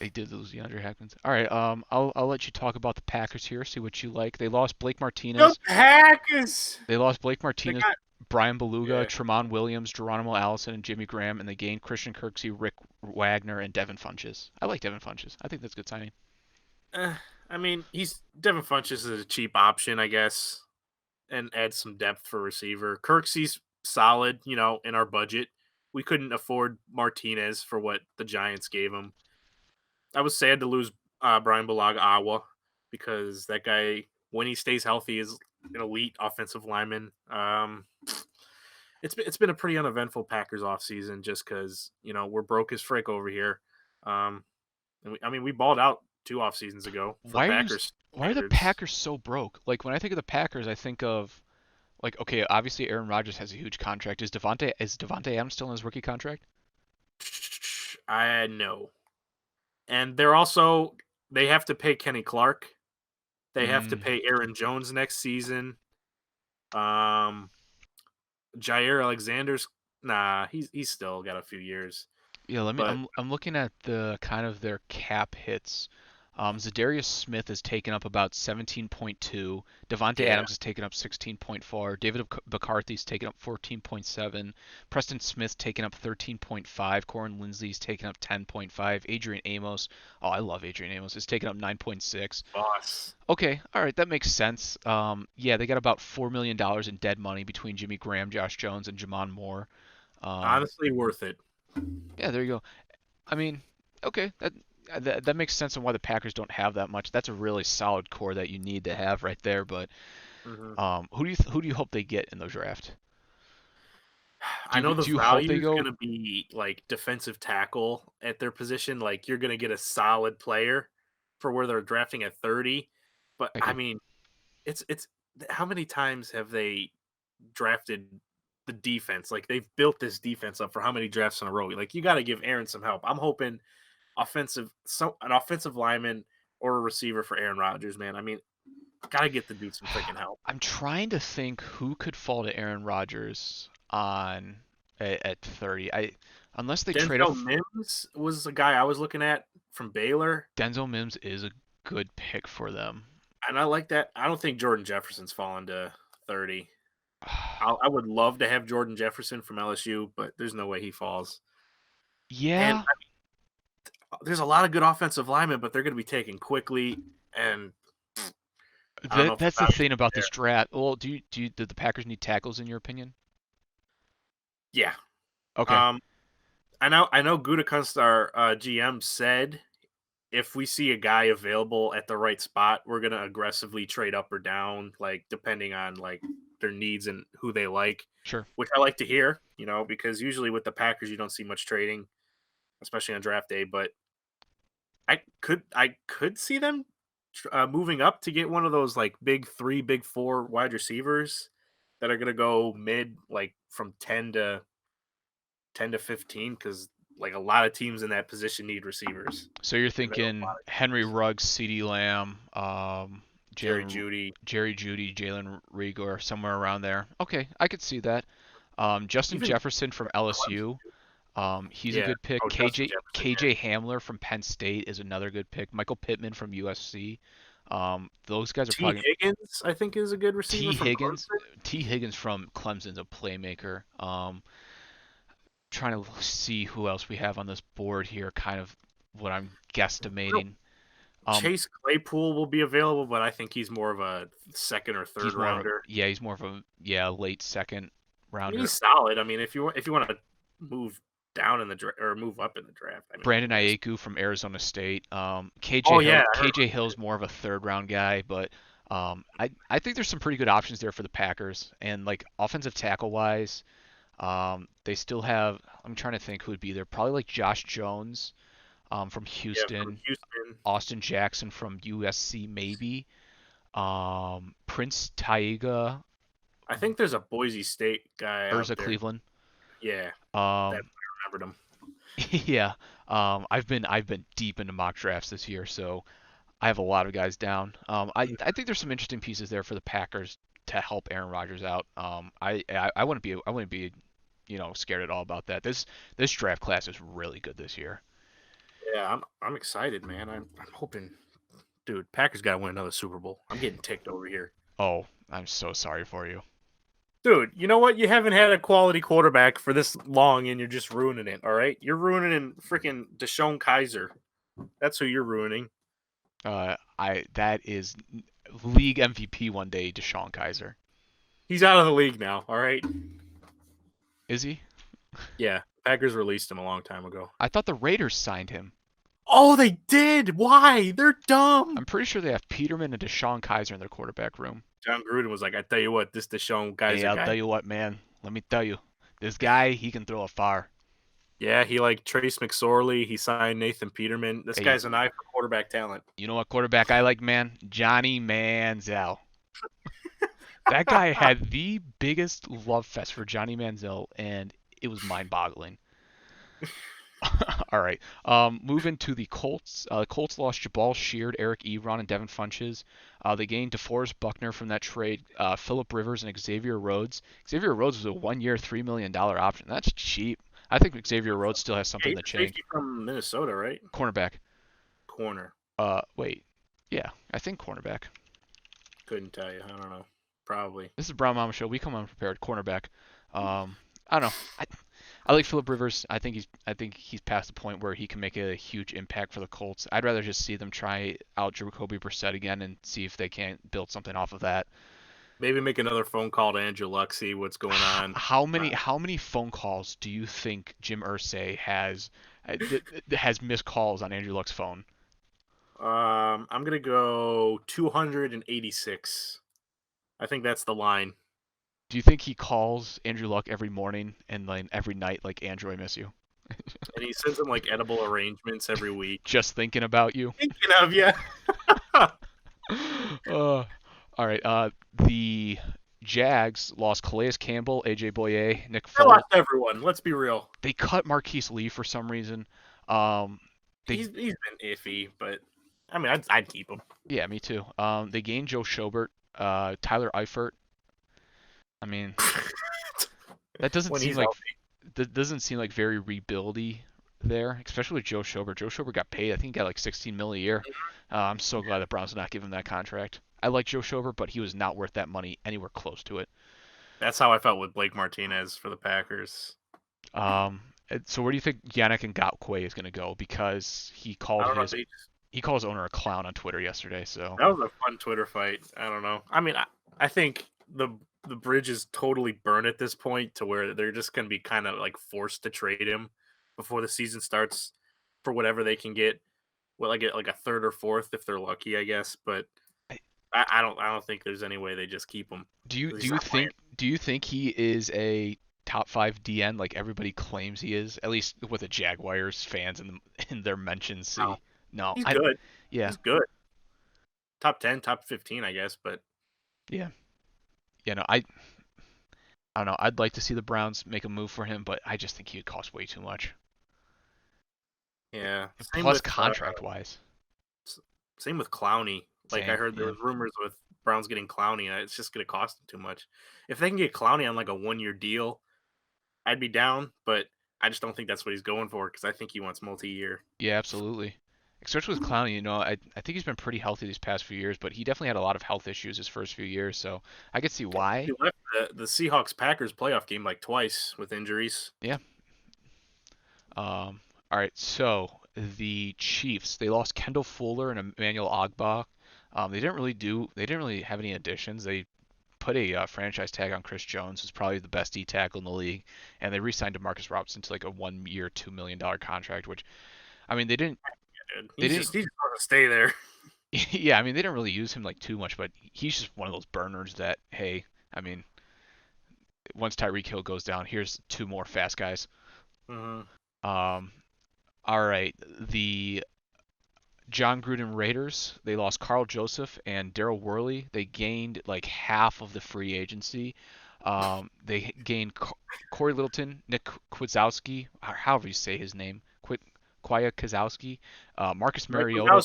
They did lose DeAndre Hopkins. All right, I'll let you talk about the Packers here. See what you like. They lost Blake The Martinez. Packers. They lost Blake They Martinez, got Brian Beluga, yeah. Tremont Williams, Geronimo Allison, and Jimmy Graham, and they gained Christian Kirksey, Rick Wagner, and Devin Funches. I like Devin Funches. I think that's a good signing. Uh, I mean, he's Devin Funches is a cheap option, I guess, and adds some depth for receiver. Kirksey's solid, in our budget. We couldn't afford Martinez for what the Giants gave him. I was sad to lose Brian Bulaga Awa because that guy, when he stays healthy, is an elite offensive lineman. It's been a pretty uneventful Packers offseason just because we're broke as frick over here. And we balled out 2 off seasons ago for Why are you? Packers Why are the standards. Packers so broke? Like when I think of the Packers, I think of like okay, obviously Aaron Rodgers has a huge contract. Is Devontae Adams still in his rookie contract? I know, and they have to pay Kenny Clark. They have to Mm, pay Aaron Jones next season. Um, Jair Alexander's he's still got a few years, yeah, let me. but I'm looking at the kind of their cap hits. Zadarius Smith has taken up about 17.2. Devontae yeah, Adams has taken up 16.4. David McCarthy's taken up 14.7. Preston Smith's taken up 13.5. Corin Lindsey's taken up 10.5. Adrian Amos, oh, I love Adrian Amos, is taken up 9.6. boss. Okay, all right, that makes sense. Yeah, they got about $4 million in dead money between Jimmy Graham, Josh Jones, and Jamon Moore. Um, Honestly, worth it. yeah, there you go. I mean, okay, that makes sense on why the Packers don't have that much. That's a really solid core that you need to have right there. But hmm who do you hope they get in the draft? Do I you know the do you hope value they is going go? to be like defensive tackle at their position. Like you're going to get a solid player for where they're drafting at 30. But I I could. mean, it's how many times have they drafted the defense? Like they've built this defense up for how many drafts in a row? Like you got to give Aaron some help. I'm hoping an offensive lineman or a receiver for Aaron Rodgers, man. I mean, got to get the dude some freaking help. I'm trying to think who could fall to Aaron Rodgers on at 30. Unless they trade Denzel off. Mims was a guy I was looking at from Baylor, Denzel Mims is a good pick for them. and I like that. I don't think Jordan Jefferson's fallen to 30. I would love to have Jordan Jefferson from LSU, but there's no way he falls. And Yeah, there's a lot of good offensive linemen, but they're going to be taken quickly, and I don't know that if the that's the value's thing about there. this draft. Well, do the Packers need tackles in your opinion? Yeah. Okay, Um, I know Gutekunst, our GM, said if we see a guy available at the right spot, we're gonna aggressively trade up or down, like depending on like their needs and who they like, sure. which I like to hear, because usually with the Packers you don't see much trading, especially on draft day. But I could see them moving up to get one of those like big three, big four wide receivers that are gonna go mid, like from 10 to 15, because like a lot of teams in that position need receivers. So you're And there are a thinking lot of Henry teams. Ruggs, CeeDee Lamb, Jerry Jalen, Judy, Jerry Judy, Jalen Reagor, somewhere around there. Okay, I could see that. Justin even Jefferson from Clemson. LSU, he's a Yeah. good pick. Oh, Justin KJ Jefferson. Yeah. KJ Hamler from Penn State is another good pick. Michael Pittman from USC. Those guys are T. probably Higgins, I think, is a good receiver T from Higgins. Clemson. T Higgins from Clemson's a playmaker. Trying to see who else we have on this board here. Kind of what I'm You know, guesstimating. Um, Chase Claypool will be available, but I think he's more of a second or third He's more of a rounder. yeah, he's more of a late second I mean, rounder. he's solid. I mean, if you want to move down in the draft or move up in the draft, I mean, Brandon I guess. Aiyuk from Arizona State. KJ Oh Hill yeah, I heard KJ Hill's more of a third round guy, but I think there's some pretty good options there for the Packers. And like offensive tackle wise, they still have. I'm trying to think who would be there. Probably like Josh Jones from yeah from Houston, Houston. Austin Jackson from USC maybe. Prince Taiga, I think there's a Boise State guy out Urza there. Cleveland. Yeah, that Um, I remembered him. yeah. I've been deep into mock drafts this year, so I have a lot of guys down. I think there's some interesting pieces there for the Packers to help Aaron Rodgers out. I wouldn't be scared at all about that. This draft class is really good this year. Yeah, I'm excited, man. I'm hoping, dude. Packers got to win another Super Bowl. I'm getting ticked over here. Oh, I'm so sorry for you. Dude, you know what? You haven't had a quality quarterback for this long, and you're just ruining it. All right, you're ruining freaking Deshaun Kaiser. That's who you're ruining. I that is league MVP one day, Deshaun Kaiser. He's out of the league now. All right. Is he? Yeah, Packers released him a long time ago. I thought the Raiders signed him. Oh, they did. Why? They're dumb. I'm pretty sure they have Peterman and Deshaun Kaiser in their quarterback room. John Gruden was like, "I tell you what, this Deshaun Hey, Kaiser I'll guy." tell you what, man. Let me tell you, this guy, he can throw a far. Yeah, he like Trace McSorley. He signed Nathan Peterman. This Hey, guy's an eye for quarterback talent. you know what quarterback I like, man? Johnny Manziel. That guy had the biggest love fest for Johnny Manziel, and it was mind-boggling. All right. Moving to the Colts. The Colts lost Jabal Sheard, Eric Ebron, and Devin Funches. They gained DeForest Buckner from that trade. Philip Rivers and Xavier Rhodes. Xavier Rhodes was a one-year, $3 million option. That's cheap. I think Xavier Rhodes still has Yeah, something in he's the a tank. safety from Minnesota, right? Cornerback. Corner. Wait. Yeah, I think cornerback. Couldn't tell you. I don't know. Probably. This is Brown Mama Show. We come unprepared. Cornerback. I don't know. I like Philip Rivers. I think he's past the point where he can make a huge impact for the Colts. I'd rather just see them try out Jacoby Brissett again and see if they can't build something off of that. Maybe make another phone call to Andrew Luck, see what's going on. How many phone calls do you think Jim Irsay has missed calls on Andrew Luck's phone? I'm gonna go 286. I think that's the line. Do you think he calls Andrew Luck every morning and then every night like Andrew, I miss you? And he sends him like edible arrangements every week. Just thinking about you. Thinking of you. All right. The Jags lost Calais Campbell, AJ Boye, Nick I Foles. lost everyone. Let's be real. They cut Marquise Lee for some reason. Um, they He's been iffy, but I mean, I'd keep him. Yeah, me too. They gained Joe Schobert, Tyler Eifert. I mean, that doesn't When seem he's like healthy. that doesn't seem like very rebuildy there, especially with Joe Schobert. Joe Schobert got paid. I think he got like 16 mil a year. I'm so glad that Browns did not give him that contract. I like Joe Schobert, but he was not worth that money anywhere close to it. That's how I felt with Blake Martinez for the Packers. Um, so where do you think Yannick Ngakoue is going to go? Because I don't know. he called his owner a clown on Twitter yesterday. So That was a fun Twitter fight. I don't know. I mean, I think the bridge is totally burned at this point to where they're just going to be kind of like forced to trade him before the season starts for whatever they can get. Well, like a third or fourth if they're lucky, I guess. But I don't think there's any way they just keep him. do you think he is a top five DN like everybody claims he is? At least with the Jaguars fans in their mentions see. No, No, he's good. Yeah, He's good. Top 10, top 15, I guess. But yeah, yeah. No, I don't know. I'd like to see the Browns make a move for him, but I just think he would cost way too much. yeah, Plus contract wise. same with Clowney. Like I Same, heard there yeah. was rumors with Browns getting Clowney, and it's just going to cost them too much. If they can get Clowney on like a 1 year deal, I'd be down. But I just don't think that's what he's going for because I think he wants multi-year. Yeah, absolutely. Especially with Clowney, I think he's been pretty healthy these past few years, but he definitely had a lot of health issues his first few years, so I could see why. He left the Seahawks Packers playoff game like twice with injuries. Yeah. All right, so the Chiefs, they lost Kendall Fuller and Emmanuel Ogbah. They didn't really have any additions. They put a franchise tag on Chris Jones, who's probably the best D tackle in the league, and they re-signed DeMarcus Robinson to like a 1 year, $2 million contract, which I mean they He's didn't just going to stay there. yeah, I mean they didn't really use him like too much, but he's just one of those burners that hey, I mean once Tyreek Hill goes down, here's two more fast guys. Mm-hmm. Um, all right, the John Gruden Raiders, they lost Carl Joseph and Daryl Worley. They gained like half of the free agency. They gained Corey Littleton, Nick Kwiatkowski, or however you say his name, Kwiatkowski, Marcus Mariota,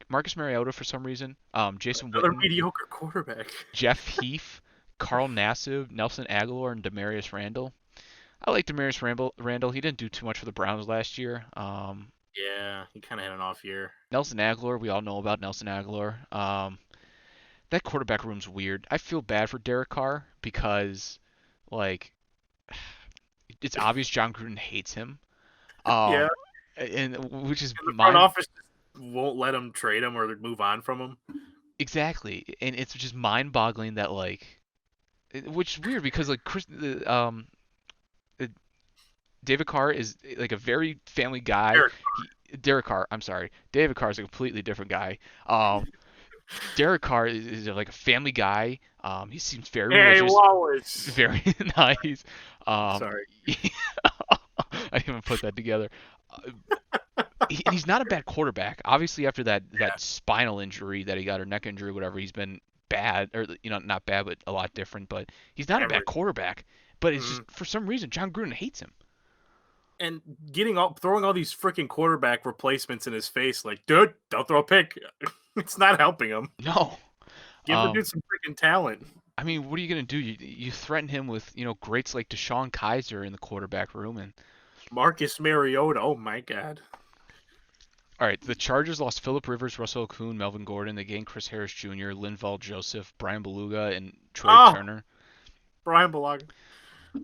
Marcus Mariota for some reason, Jason Another Witten, mediocre quarterback. Jeff Heath, Carl Nassib, Nelson Aguilar, and Demarius Randall. I like Demarius Randall. He didn't do too much for the Browns last year. Yeah, he kind of had an off year. Nelson Aguilar, we all know about Nelson Aguilar. That quarterback room's weird. I feel bad for Derek Carr because, like, it's obvious John Gruden hates him. Yeah, Um, and which is and the front mind office just won't let him trade him or move on from him. exactly, and it's just mind-boggling that which is weird because like uh, David Carr is like a very family guy. Derek, Derek Carr, I'm sorry, David Carr is a completely different guy. Um, Derek Carr is like a family guy. He seems very hey, religious, Wallace. very nice. Um, Sorry. I didn't even put that together. And he's not a bad quarterback. Obviously, after that Yeah, spinal injury that he got or neck injury, whatever, he's been bad or not bad, but a lot different. But he's not a bad average. quarterback. But it's Mhm. just for some reason John Gruden hates him. And throwing all these freaking quarterback replacements in his face, like, dude, don't throw a pick. It's not helping him. No. Give the Um, dude some freaking talent. I mean, what are you gonna do? You threaten him with greats like Deshaun Kaiser in the quarterback room, and Marcus Mariota. Oh my god. all right, the Chargers lost Philip Rivers, Russell Okung, Melvin Gordon. They gained Chris Harris Jr., Linval Joseph, Brian Beluga, and Troy Oh, Turner. Brian Bulaga.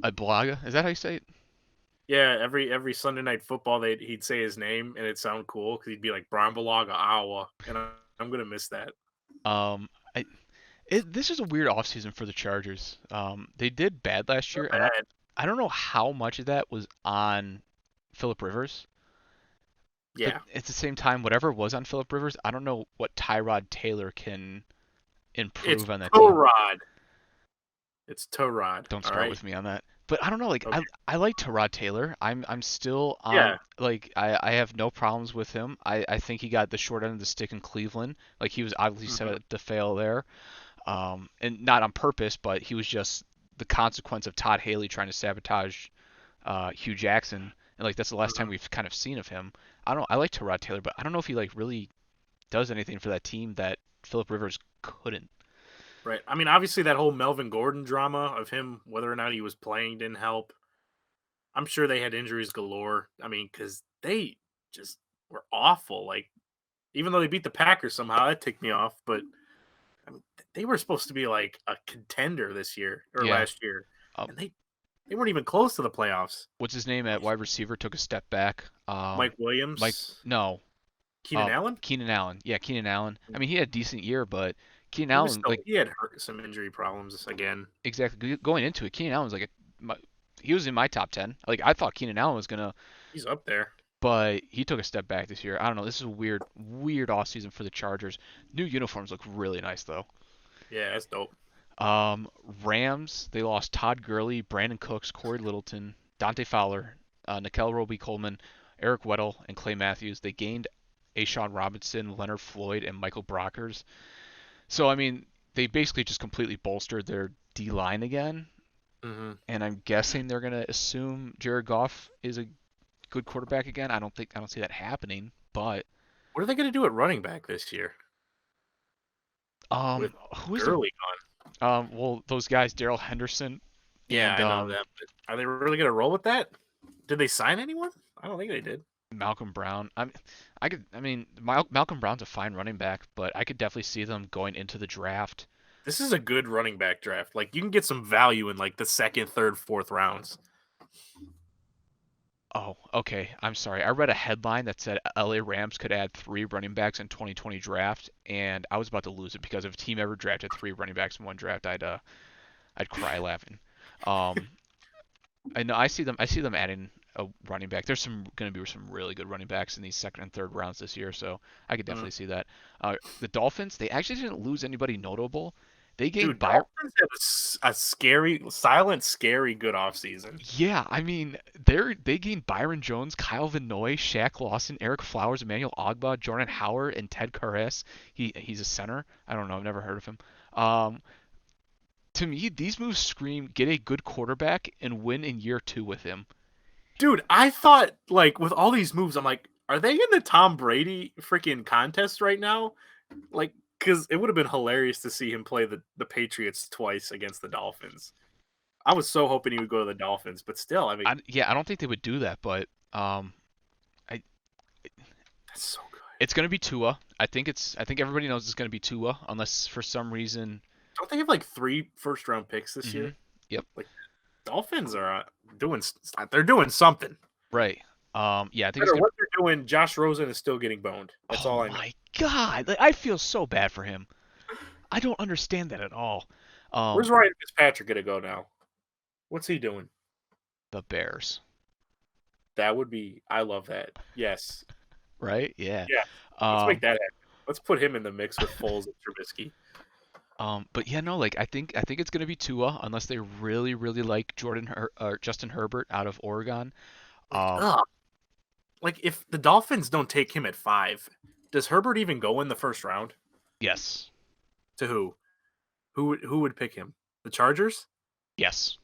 Balaga, is that how you say it? Yeah, every Sunday night football, he'd say his name and it'd sound cool because he'd be like Brian Bulaga, Iowa, and I'm gonna miss that. Um, I, this is a weird offseason for the Chargers. They did bad last Not year, and bad. I don't know how much of that was on Philip Rivers, but Yeah, at the same time, whatever was on Philip Rivers, I don't know what Tyrod Taylor can it's improve on that team. Tyrod. It's Tyrod. Don't All start right. with me on that. But I don't know, like Okay. I like Tyrod Taylor. I'm still on Yeah. like I have no problems with him. I think he got the short end of the stick in Cleveland. Like he was obviously set Hmm. up to fail there. And not on purpose, but he was just the consequence of Todd Haley trying to sabotage Hugh Jackson. And like that's the last time Hmm. we've kind of seen of him. I don't. I like Tyrod Taylor, but I don't know if he like really does anything for that team that Philip Rivers couldn't. Right. I mean, obviously that whole Melvin Gordon drama of him, whether or not he was playing, didn't help. I'm sure they had injuries galore. I mean, because they just were awful. Like, even though they beat the Packers somehow, that ticked me off. But I mean, they were supposed to be like a contender this year or Yeah. last year, Um, and they weren't even close to the playoffs. what's his name at wide receiver took a step back. Mike Mike. Williams, No. Keenan Allen. Keenan Allen. Yeah, Keenan Allen. I mean, he had a decent year, but Keenan He was Allen, still like he had hurt some injury problems again. exactly going into it, Keenan Allen was like he was in my top 10. Like I thought Keenan Allen was gonna, He's up there. but he took a step back this year. I don't know. This is a weird off season for the Chargers. New uniforms look really nice though. Yeah, that's dope. Um, Rams, they lost Todd Gurley, Brandon Cooks, Corey Littleton, Dante Fowler, Nikel Roby Coleman, Eric Weddle, and Clay Matthews. They gained Ashawn Robinson, Leonard Floyd, and Michael Brockers. So I mean, they basically just completely bolstered their D line again. Hmm. And I'm guessing they're gonna assume Jared Goff is a good quarterback again. I don't see that happening. But What are they going to do at running back this year with who is their Gurley gone? well those guys Daryl Henderson Yeah, and I know that. But are they really going to roll with that? Did they sign anyone? I don't think they did. Malcolm Brown. I mean Malcolm Brown's a fine running back, but I could definitely see them going into the draft. This is a good running back draft. Like you can get some value in like the second, third, fourth rounds. Oh, okay. I'm sorry. I read a headline that said LA Rams could add three running backs in 2020 draft, and I was about to lose it because if a team ever drafted three running backs in one draft, I'd cry laughing. Um, I know I see them adding a running back. There's some going to be some really good running backs in these second and third rounds this year, so I could Mm. definitely see that. The Dolphins, they actually didn't lose anybody notable. They gained Dude, Byron. Dolphins have a scary, silent, scary good offseason. Yeah, I mean, they gained Byron Jones, Kyle Van Noy, Shaq Lawson, Eric Flowers, Emmanuel Ogba, Jordan Howard, and Ted Karras. He's a center. I don't know. I've never heard of him. Um, to me, these moves scream get a good quarterback and win in year two with him. Dude, I thought like with all these moves, I'm like, are they in the Tom Brady freaking contest right now? Like, because it would have been hilarious to see him play the Patriots twice against the Dolphins. I was so hoping he would go to the Dolphins, but still, I mean, Yeah, I don't think they would do that, but I That's so good. It's gonna be Tua. I think everybody knows it's gonna be Tua, unless for some reason. Don't they have like 3 first-round picks this Hmm. year? Yep. Like Dolphins are doing. They're doing something. Right. Yeah, I think No it's matter gonna. what they're doing, Josh Rosen is still getting boned. That's Oh all I know. my God! Like, I feel so bad for him. I don't understand that at all. Where's Um, Ryan Fitzpatrick gonna go now? What's he doing? the Bears, That would be. I love that. Yes. right? Yeah. Yeah. Let's make Um, that happen. Let's put him in the mix with Foles and Trubisky. but yeah, no, like I think it's gonna be Tua unless they really, really like Justin Herbert out of Oregon. Like, Um, ugh. Like if the Dolphins don't take him at 5, does Herbert even go in the first round? yes, To who? Who would pick him? The Chargers? yes.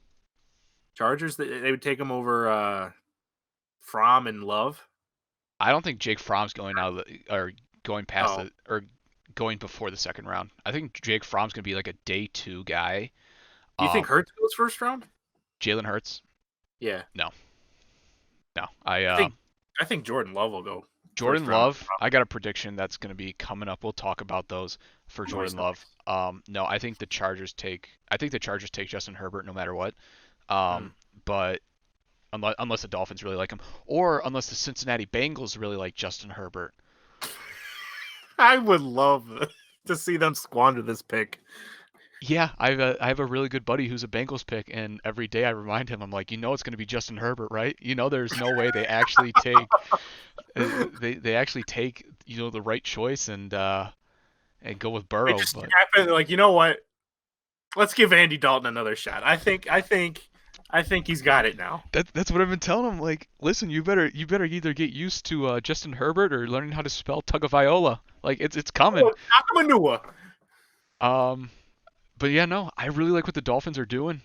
Chargers? They would take him over Fromm and Love. I don't think Jake Fromm's going out of or going past Oh, the or going before the second round. I think Jake Fromm's gonna be like a day two guy. do you think Um, Hurts goes first round? Jalen Hurts, Yeah, no, no. I think I think Jordan Love will go Jordan first round. Love, I got a prediction that's gonna be coming up. We'll talk about those for Nice, Jordan Love. nice. No, I think the Chargers take Justin Herbert no matter what. Mm. But unless the Dolphins really like him, or unless the Cincinnati Bengals really like Justin Herbert. I would love to see them squander this pick. Yeah, I have a really good buddy who's a Bengals pick, and every day I remind him, I'm like, you know, it's going to be Justin Herbert, right? You know, there's no way they actually take they actually take the right choice and go with It Burrow, just but happened. Like you know what? Let's give Andy Dalton another shot. I think he's got it now. that's what I've been telling him. Like, listen, you better either get used to Justin Herbert or learning how to spell Tagovailoa. Like, it's coming. Oh, Nakamanua. Um, but yeah, no, I really like what the Dolphins are doing.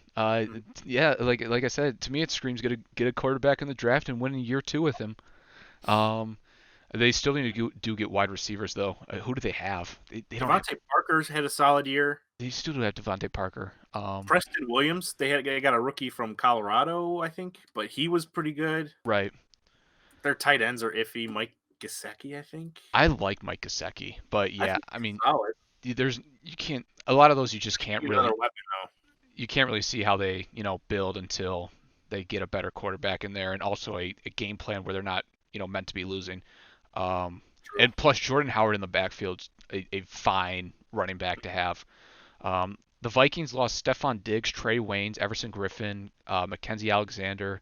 Yeah, like I said, to me it screams get a quarterback in the draft and win in year two with him. Um, they still need to do get wide receivers though. Who do they have? They don't have. Devontae Parker's had a solid year. They still do have Devontae Parker. Preston Williams, they got a rookie from Colorado, I think, but he was pretty good. Right. Their tight ends are iffy. Mike Gesicki, I think. I like Mike Gesicki, but I yeah, think I he's mean, solid. there's you can't a lot of those you just can't He's another really weapon though. see how they build until they get a better quarterback in there and also a game plan where they're not meant to be losing. Um, True. and plus Jordan Howard in the backfield's a fine running back to have. The Vikings lost Stephon Diggs, Trey Waynes, Everson Griffin, Mackenzie Alexander,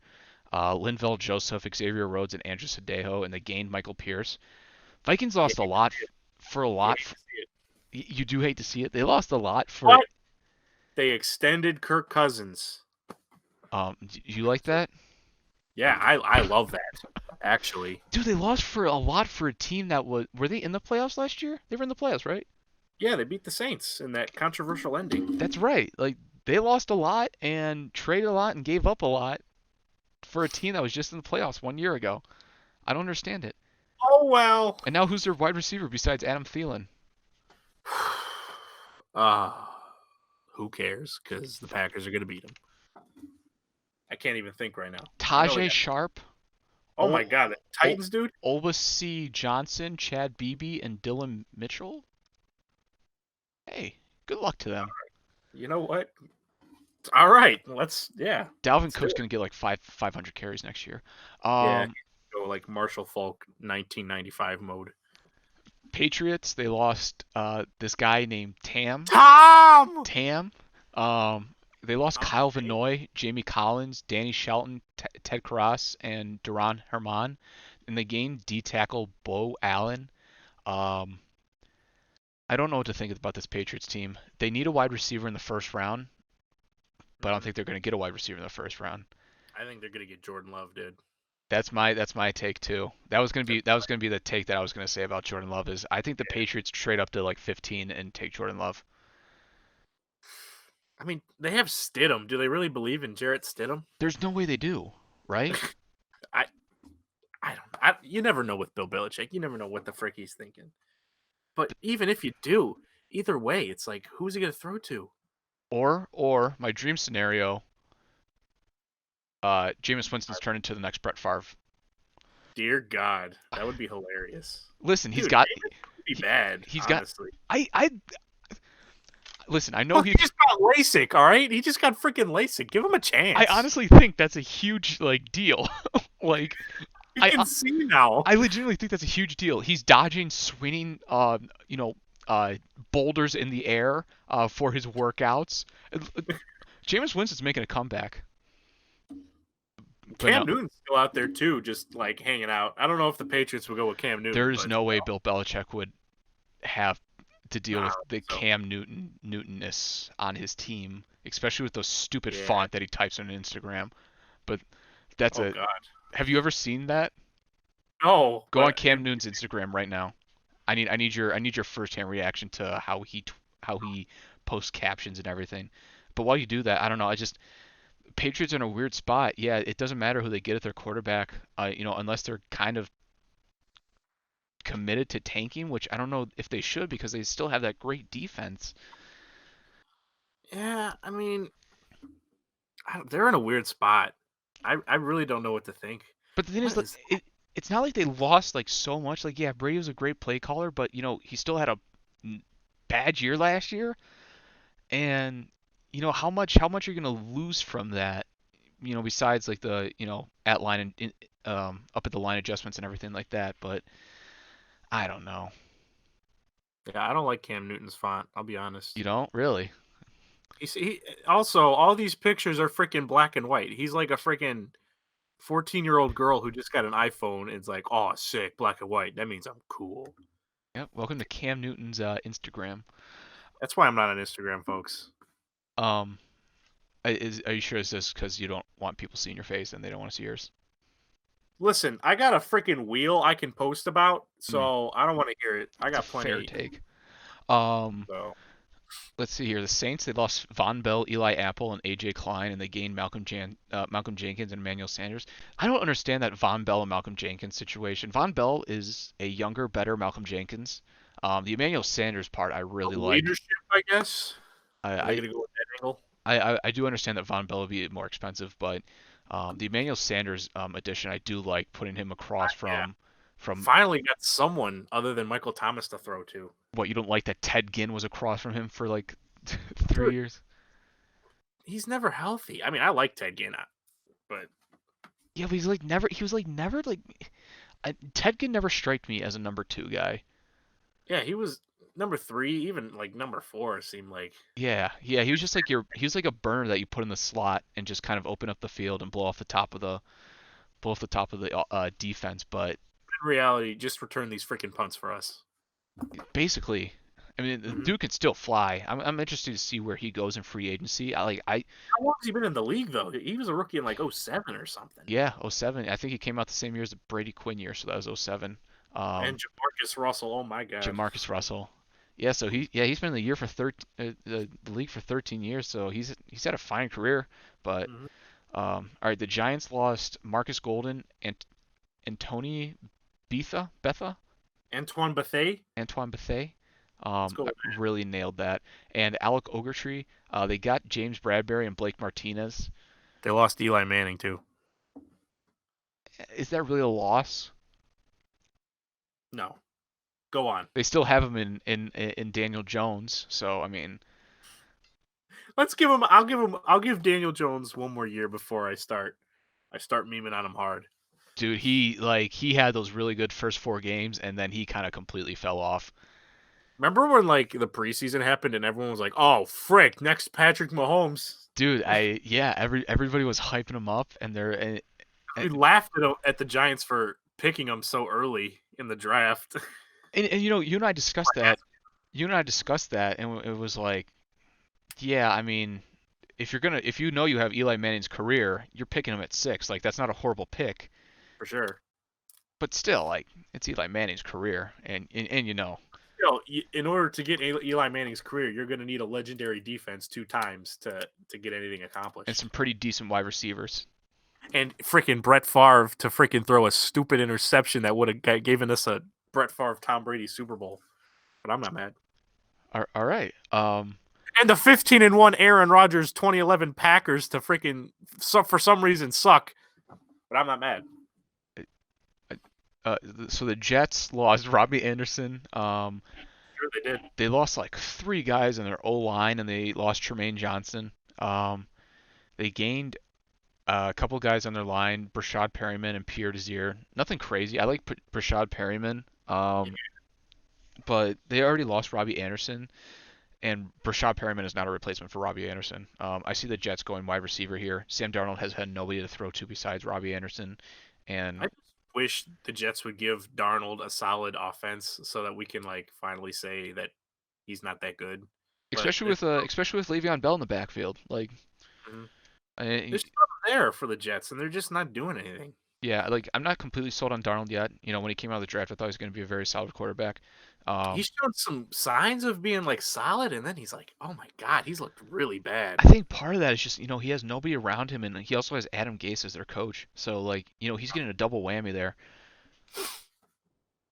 Linval Joseph, Xavier Rhodes, and Andrew Sadejo, and they gained Michael Pierce. Vikings You lost a hate to lot see it. for a You lot. hate to see it. You do hate to see it. They lost a lot for. But they extended Kirk Cousins. You like that? Yeah, I love that. Actually, Dude, they lost for a lot for a team that were they in the playoffs last year? They were in the playoffs, right? yeah, they beat the Saints in that controversial ending. That's right. Like they lost a lot and traded a lot and gave up a lot for a team that was just in the playoffs 1 year ago. I don't understand it. Oh well. And now who's their wide receiver besides Adam Thielen? Uh, who cares? Because the Packers are going to beat them. I can't even think right now. I know they Tajay got. Sharp, Oh my Ol- god, the Ol- Titans, dude. Olbasi Johnson, Chad Beebe, and Dylan Mitchell. Hey, good luck to them. You know what? All right, let's Dalvin do Cook's it. gonna get like 500 carries next year. Yeah, Um, go like Marshall Falk 1995 mode. Patriots, they lost this guy named Tom. Tam. They lost Tom Kyle Brady. Vanoy, Jamie Collins, Danny Shelton, Ted Karras, and Duran Herman. And they gained D tackle Bo Allen. Um, I don't know what to think about this Patriots team. They need a wide receiver in the first round, but I don't Mhm. think they're going to get a wide receiver in the first round. I think they're gonna get Jordan Love, dude. That's my take too. That was gonna be the take that I was gonna say about Jordan Love is I think the Patriots trade up to like 15 and take Jordan Love. I mean, they have Stidham. Do they really believe in Jarrett Stidham? There's no way they do, right? I I don't. You never know with Bill Belichick. You never know what the frick he's thinking. But even if you do, either way, it's like who's he gonna throw to? Or my dream scenario, Jameis Winston's turned into the next Brett Favre. Dear God, that would be hilarious. Listen, he's Dude, got Jameis would be he bad, he's got. honestly. I listen. I know Look, he. he just got LASIK, all right? He just got freaking LASIK. Give him a I chance. honestly think that's a huge like deal. like He I can see now. I legitimately think that's a huge deal. He's dodging swinging uh boulders in the air for his workouts. Jameis Winston's making a comeback. But Cam no, Newton's still out there too, just like hanging out. I don't know if the Patriots would go with Cam Newton, there's but no way Bill Belichick would have to deal nah, with the so Cam Newtonness on his team, especially with those stupid yeah. font that he types on Instagram. But that's Oh a. God. Have you ever seen that? No, Go on but Cam Newton's Instagram right now. I need your firsthand reaction to how he posts captions and everything. But while you do that, I don't know. I just Patriots are in a weird spot. Yeah, it doesn't matter who they get at their quarterback. Unless they're kind of committed to tanking, which I don't know if they should because they still have that great defense. yeah, I mean, they're in a weird spot. I really don't know what to think. But the thing is, What like, is it's not like they lost like so much. Like, yeah, Brady was a great play caller, but he still had a bad year last year, and how much are you gonna lose from that? Besides like the at line and up at the line adjustments and everything like that. But I don't know. Yeah, I don't like Cam Newton's font. I'll be honest. You don't really. He also all these pictures are freaking black and white. He's like a freaking 14-year-old girl who just got an iPhone and it's like, oh, sick, black and white. That means I'm cool. Yeah. Welcome to Cam Newton's Instagram. That's why I'm not on Instagram, folks. Um, are you sure it's just because you don't want people seeing your face and they don't want to see yours? Listen, I got a freaking wheel I can post about, Hmm, so I don't want to hear it. I it's a got fair plenty. take. Um, So let's see here. The Saints, they lost Von Bell, Eli Apple, and AJ Klein, and they gained Malcolm Jenkins and Emmanuel Sanders. I don't understand that Von Bell and Malcolm Jenkins situation. Von Bell is a younger, better Malcolm Jenkins. The Emmanuel Sanders part I really like. leadership, I guess. Are they I going to go with that angle? I do understand that Von Bell would be more expensive, but the Emmanuel Sanders addition I do like putting him across Yeah. from Finally got someone other than Michael Thomas to throw to. what you don't like that Ted Ginn was across from him for like 3 Dude, years. he's never healthy. I mean, I like Ted Ginn, but Yeah, but he was like never like Ted Ginn never striked me as a number two guy. yeah, he was number 3, even like number 4 seemed like. Yeah, he was like a burner that you put in the slot and just kind of open up the field and blow off the top of the defense. But In reality, just return these freaking punts for us. basically, I mean, the Mm-hmm. dude can still fly. I'm interested to see where he goes in free agency. I How long has he been in the league though? He was a rookie in like '07 or something. Yeah, '07. I think he came out the same year as the Brady Quinn year, so that was '07. And Jamarcus Russell, oh my God. Jamarcus Russell. Yeah, so he's been in the league for 13 years, so he's had a fine career. But Mm-hmm. all right, the Giants lost Marcus Golden and Tony Antoine Bethea, Antoine Bethea. let's go with Really nailed that. And Alec Ogletree. They got James Bradbury and Blake Martinez. that. They lost Eli Manning too. Is that really a loss? No, go on. They still have him in Daniel Jones, so I mean, Let's give him. I'll give him. I'll give Daniel Jones one more year before I start. I start memeing on him hard. dude, he had those really good first 4 games, and then he kind of completely fell off. Remember when like the preseason happened and everyone was like, "Oh frick, next Patrick Mahomes." Dude, everybody was hyping him up, We laughed at the Giants for picking him so early in the draft. and you and I discussed that. You and I discussed that, and it was like, yeah, I mean, if you have Eli Manning's career, you're picking him at 6. Like that's not a horrible pick, For sure. but still, like it's Eli Manning's career, and In order to get Eli Manning's career, you're going to need a legendary defense 2 times to get anything and accomplished. some pretty decent wide receivers. And freaking Brett Favre to freaking throw a stupid interception that would have given us a Brett Favre Tom Brady Super Bowl. But I'm not mad. All right. And the 15-1 Aaron Rodgers 2011 Packers to freaking for some reason suck. But I'm not mad. So the Jets lost Robbie Anderson. Sure, they did. They lost like three guys in their O line, and they lost Tremaine Johnson. They gained a couple guys on their line, Brashad Perryman and Pierre Desir. Nothing crazy. I like Brashad Perryman, but they already lost Robbie Anderson, and Brashad Perryman is not a replacement for Robbie Anderson. I see the Jets going wide receiver here. Sam Darnold has had nobody to throw to besides Robbie Anderson, I and just wish the Jets would give Darnold a solid offense so that we can like finally say that he's not that good. But especially with Le'Veon Bell in the backfield, like. Mhm. I, There's something there for the Jets, and they're just not doing anything. Yeah, like I'm not completely sold on Darnold yet. When he came out of the draft, I thought he was going to be a very solid quarterback. Um, He's shown some signs of being like solid, and then he's like, "Oh my god, he's looked really bad." I think part of that is just he has nobody around him, and he also has Adam Gase as their coach. So like he's getting a double whammy there.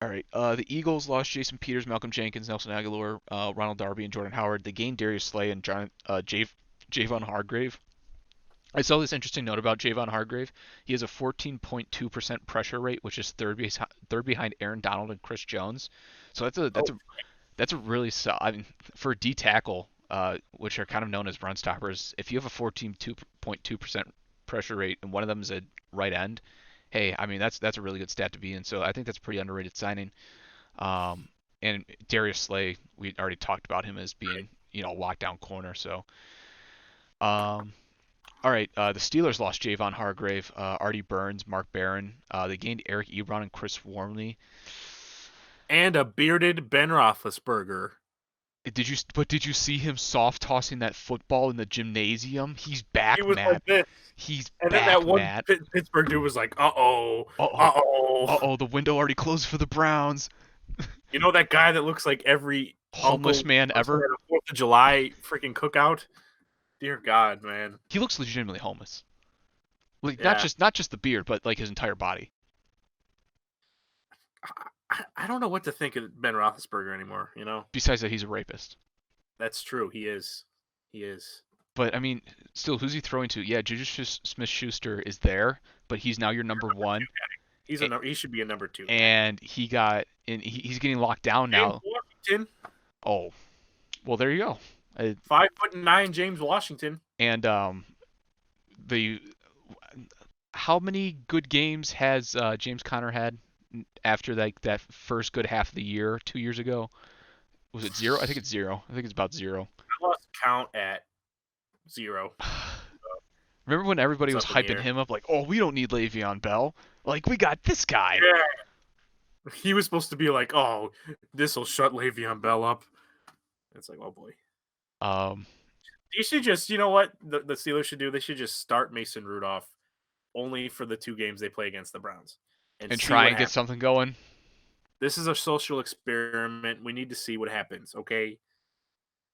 All right, the Eagles lost Jason Peters, Malcolm Jenkins, Nelson Aguilar, Ronald Darby, and Jordan Howard. They gained Darius Slay and Javon Hargrave. I saw this interesting note about Javon Hargrave. He has a 14.2% pressure rate, which is third behind Aaron Donald and Chris Jones. So Oh, that's a really I mean, for a D tackle, which are kind of known as run stoppers. If you have a 14.2% pressure rate and one of them is a right end, hey, I mean that's a really good stat to be in. So I think that's a pretty underrated signing. And Darius Slay, we already talked about him as being a lockdown corner. So um, all right, the Steelers lost Javon Hargrave, Artie Burns, Mark Barron. They gained Eric Ebron and Chris Wormley. and a bearded Ben Roethlisberger. Did you see him soft tossing that football in the gymnasium? He's He back, was like Matt. this, He's and then that back, one Matt. Pittsburgh dude was like, "Uh oh, Uh uh oh. Uh oh." oh. The window already closed for the Browns. You know that guy that looks like every Homeless uncle man at ever. a Fourth of July freaking cookout? Dear God, man. He looks legitimately homeless. Like Yeah, not just the beard, but like his entire body. I don't know what to think of Ben Roethlisberger anymore. You know, Besides that, he's a rapist. that's true. He is. He is. But I mean, still, who's he throwing to? Yeah, Juju Smith-Schuster is there, but he's now your number one, He should be a number two guy. and he's getting locked down James now. Washington, Oh, well, there you go. 5'9" James Washington. And the how many good games has James Conner had after like that first good half of the year 2 years ago? Was it zero? I think it's zero. I think it's about zero. I lost count at 0. Remember when everybody It's was up in the hyping air. him up like, "Oh, we don't need Le'Veon Bell. Like we got this guy." Yeah, he was supposed to be like, "Oh, this will shut Le'Veon Bell up." It's like, oh boy. Um, You should just, you know what the Steelers should do? They should just start Mason Rudolph only for the 2 games they play against the Browns and and see try what and get happens. something going. This is a social experiment. We need to see what happens, okay?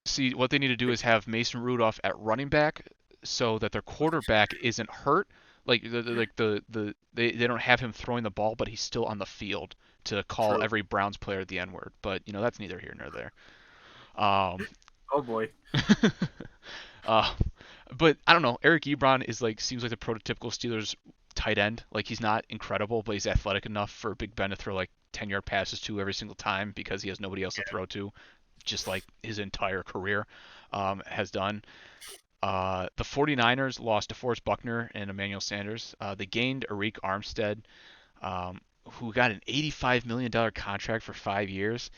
See, what they need to do is have Mason Rudolph at running back so that their quarterback isn't hurt. Like they don't have him throwing the ball, but he's still on the field to call True. every Browns player the N word. But that's neither here nor there. Um, Oh boy. uh, but I don't know. Eric Ebron is like seems like the prototypical Steelers tight end. Like he's not incredible, but he's athletic enough for Big Ben to throw like 10-yard passes to every single time because he has nobody else to throw to, just like his entire career has done. The 49ers lost DeForest Buckner and Emmanuel Sanders. They gained Arik Armstead, who got an $85 million contract for 5 years.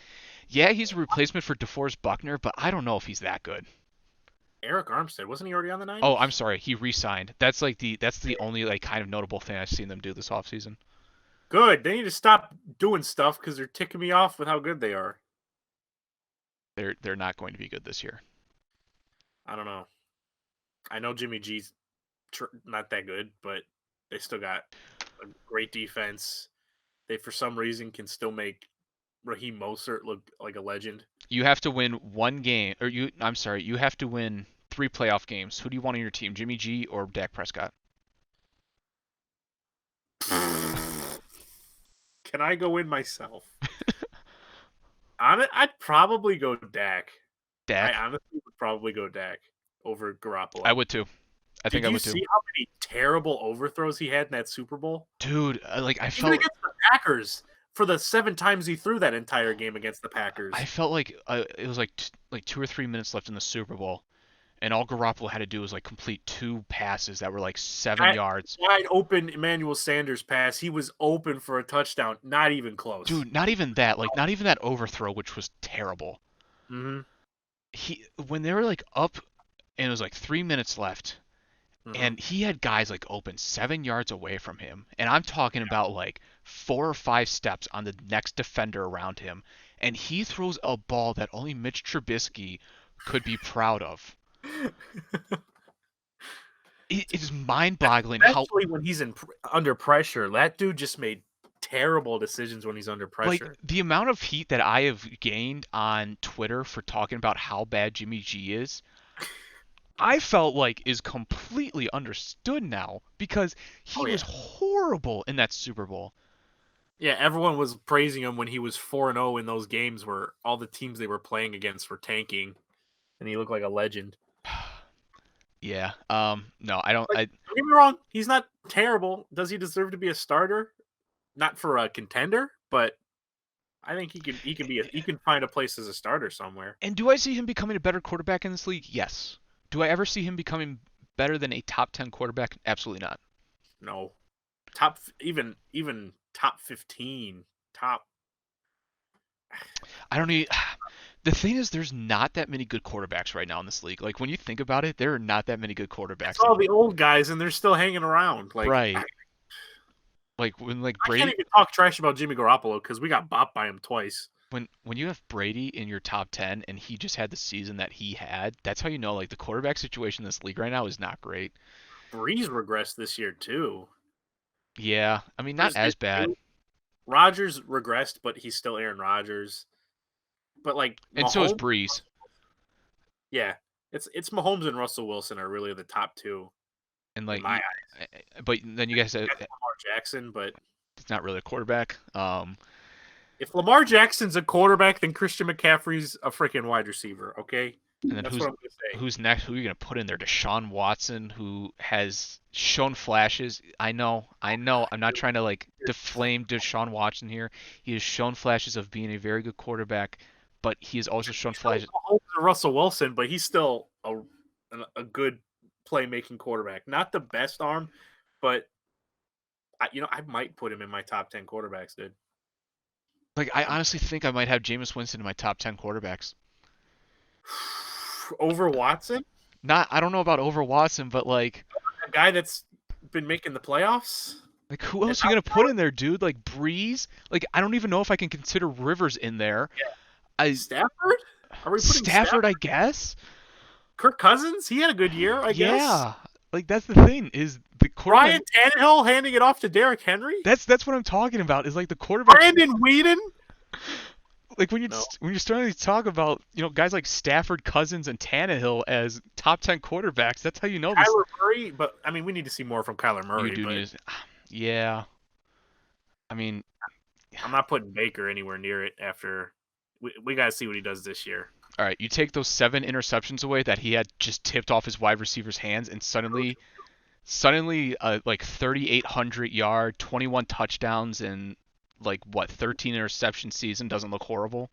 Yeah, he's a replacement for DeForest Buckner, but I don't know if he's that good. Eric Armstead, wasn't he already on the Oh, I'm Niners? sorry, he re-signed. That's the only like kind of notable thing I've seen them do this offseason. Good. They need to stop doing stuff because they're ticking me off with how good they are. They're not going to be good this year. I don't know. I know Jimmy G's not that good, but they still got a great defense. They, for some reason, can still make Raheem Mostert look like a legend. You have to win one game, or I'm sorry, you have to win three playoff games. Who do you want on your team, Jimmy G or Dak Prescott? Can I go in myself? I'd probably go Dak. I Dak. honestly would probably go Dak over I Garoppolo. would too. I think Did I you would too. see how many terrible overthrows he had in that Super Bowl? Dude, like I Even felt against the Packers. for the 7 times he threw that entire game against the I Packers. felt like it was like 2 or 3 minutes left in the Super Bowl, and all Garoppolo had to do was like complete 2 passes that were like 7 yards. Wide open Emmanuel Sanders pass. He was open for a touchdown. Not even close. Dude, not even that. Like not even that overthrow, which was terrible. Mm-hmm. When they were like up, and it was like 3 minutes left, Mm-hmm. and he had guys like open 7 yards away from him, and I'm talking about like 4 or 5 steps on the next defender around him, and he throws a ball that only Mitch Trubisky could be proud of. It is mind-boggling how Especially when he's under pressure. That dude just made terrible decisions when he's under like pressure. the amount of heat that I have gained on Twitter for talking about how bad Jimmy G is, I felt like is completely understood now because Oh he yeah. was horrible in that Super Bowl. Yeah, everyone was praising him when he was 4-0 in those games where all the teams they were playing against were tanking, and he looked like a legend. Yeah. No, I don't. Like, don't get me wrong, he's not terrible. Does he deserve to be a starter? Not for a contender, but I think he can find a place as a starter somewhere. And do I see him becoming a better quarterback in this league? Yes. Do I ever see him becoming better than a top 10 quarterback? Absolutely not. No, top even top 15, top. I don't need. The thing is, there's not that many good quarterbacks right now in this league. Like when you think about it, there are not that many good It's quarterbacks. all the old guys, and they're still hanging around. Like Right. Like when like I can't Brady even talk trash about Jimmy Garoppolo because we got bopped by him twice. when you have Brady in your top 10 and he just had the season that he had, that's how you know like the quarterback situation in this league right now is not great. Breeze regressed this year too. Yeah, I mean not Rodgers did as bad. too. Rodgers regressed, but he's still Aaron Rodgers. But like And so is Mahomes, Breeze. yeah, it's Mahomes and Russell Wilson are really the top two And in like my eyes. but then you guys said That's Lamar Jackson, but it's not really a quarterback. if Lamar Jackson's a quarterback, then Christian McCaffrey's a freaking wide receiver. Okay, And then that's what I'm gonna say. who's next? Who are you gonna put in there? Deshaun Watson, who has shown flashes. I know. I'm not trying to like deflame Deshaun Watson here. He has shown flashes of being a very good quarterback, but he has also shown He's still flashes. Mahomes and Russell Wilson, but he's still a good playmaking quarterback. Not the best arm, but I might put him in my top 10 quarterbacks, dude. Like I honestly think I might have Jameis Winston in my top 10 quarterbacks. Over Watson, Not I don't know about over Watson, but a guy that's been making the playoffs. like who And else are you gonna put in there, dude? Like Breeze? Like I don't even know if I can consider Rivers in there. I Stafford? Are we putting Stafford, I guess. Kirk Cousins? He had a good year, I guess. Yeah, like that's the thing is the quarterback. Ryan Tannehill handing it off to Derrick Henry? That's what I'm talking about. Is like the quarterback. Brandon Whedon? Like when you No. when you're starting to talk about guys like Stafford, Cousins, and Tannehill as top 10 quarterbacks, that's how you know this. Kyler Murray? But, I mean, we need to see more from Kyler Murray. You do But need to, yeah. I mean, I'm not putting Baker anywhere near it after. We got to see what he does this year. all right, you take those 7 interceptions away that he had just tipped off his wide receiver's hands, and suddenly, like 3,800 yard, 21 touchdowns, and like what 13 interception season doesn't look horrible.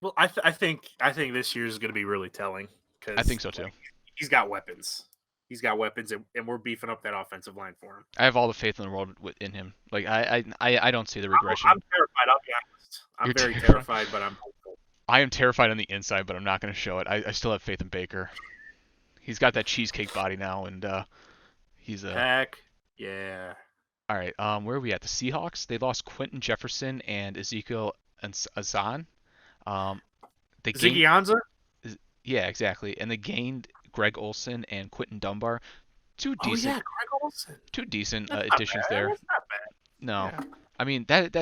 Well, I think this year is going to be really telling because I think so too. he's got weapons. He's got weapons, and we're beefing up that offensive line for him. I have all the faith in the world in him. Like I don't see the regression. I'm terrified. I'll be honest. I'm You're very terrified. terrified, but I'm hopeful. I am terrified on the inside, but I'm not going to show it. I still have faith in Baker. He's got that cheesecake body now, and he's a. Heck, yeah. All right, where are we at? The Seahawks. They lost Quentin Jefferson and Ezekiel Azan. They Ziggy gained, Ansah? yeah, exactly, and they gained Greg Olson and Quentin Dunbar. Two Oh decent, yeah, Greg Olson. two decent That's not additions bad. there. That's not bad. No, Yeah. I mean that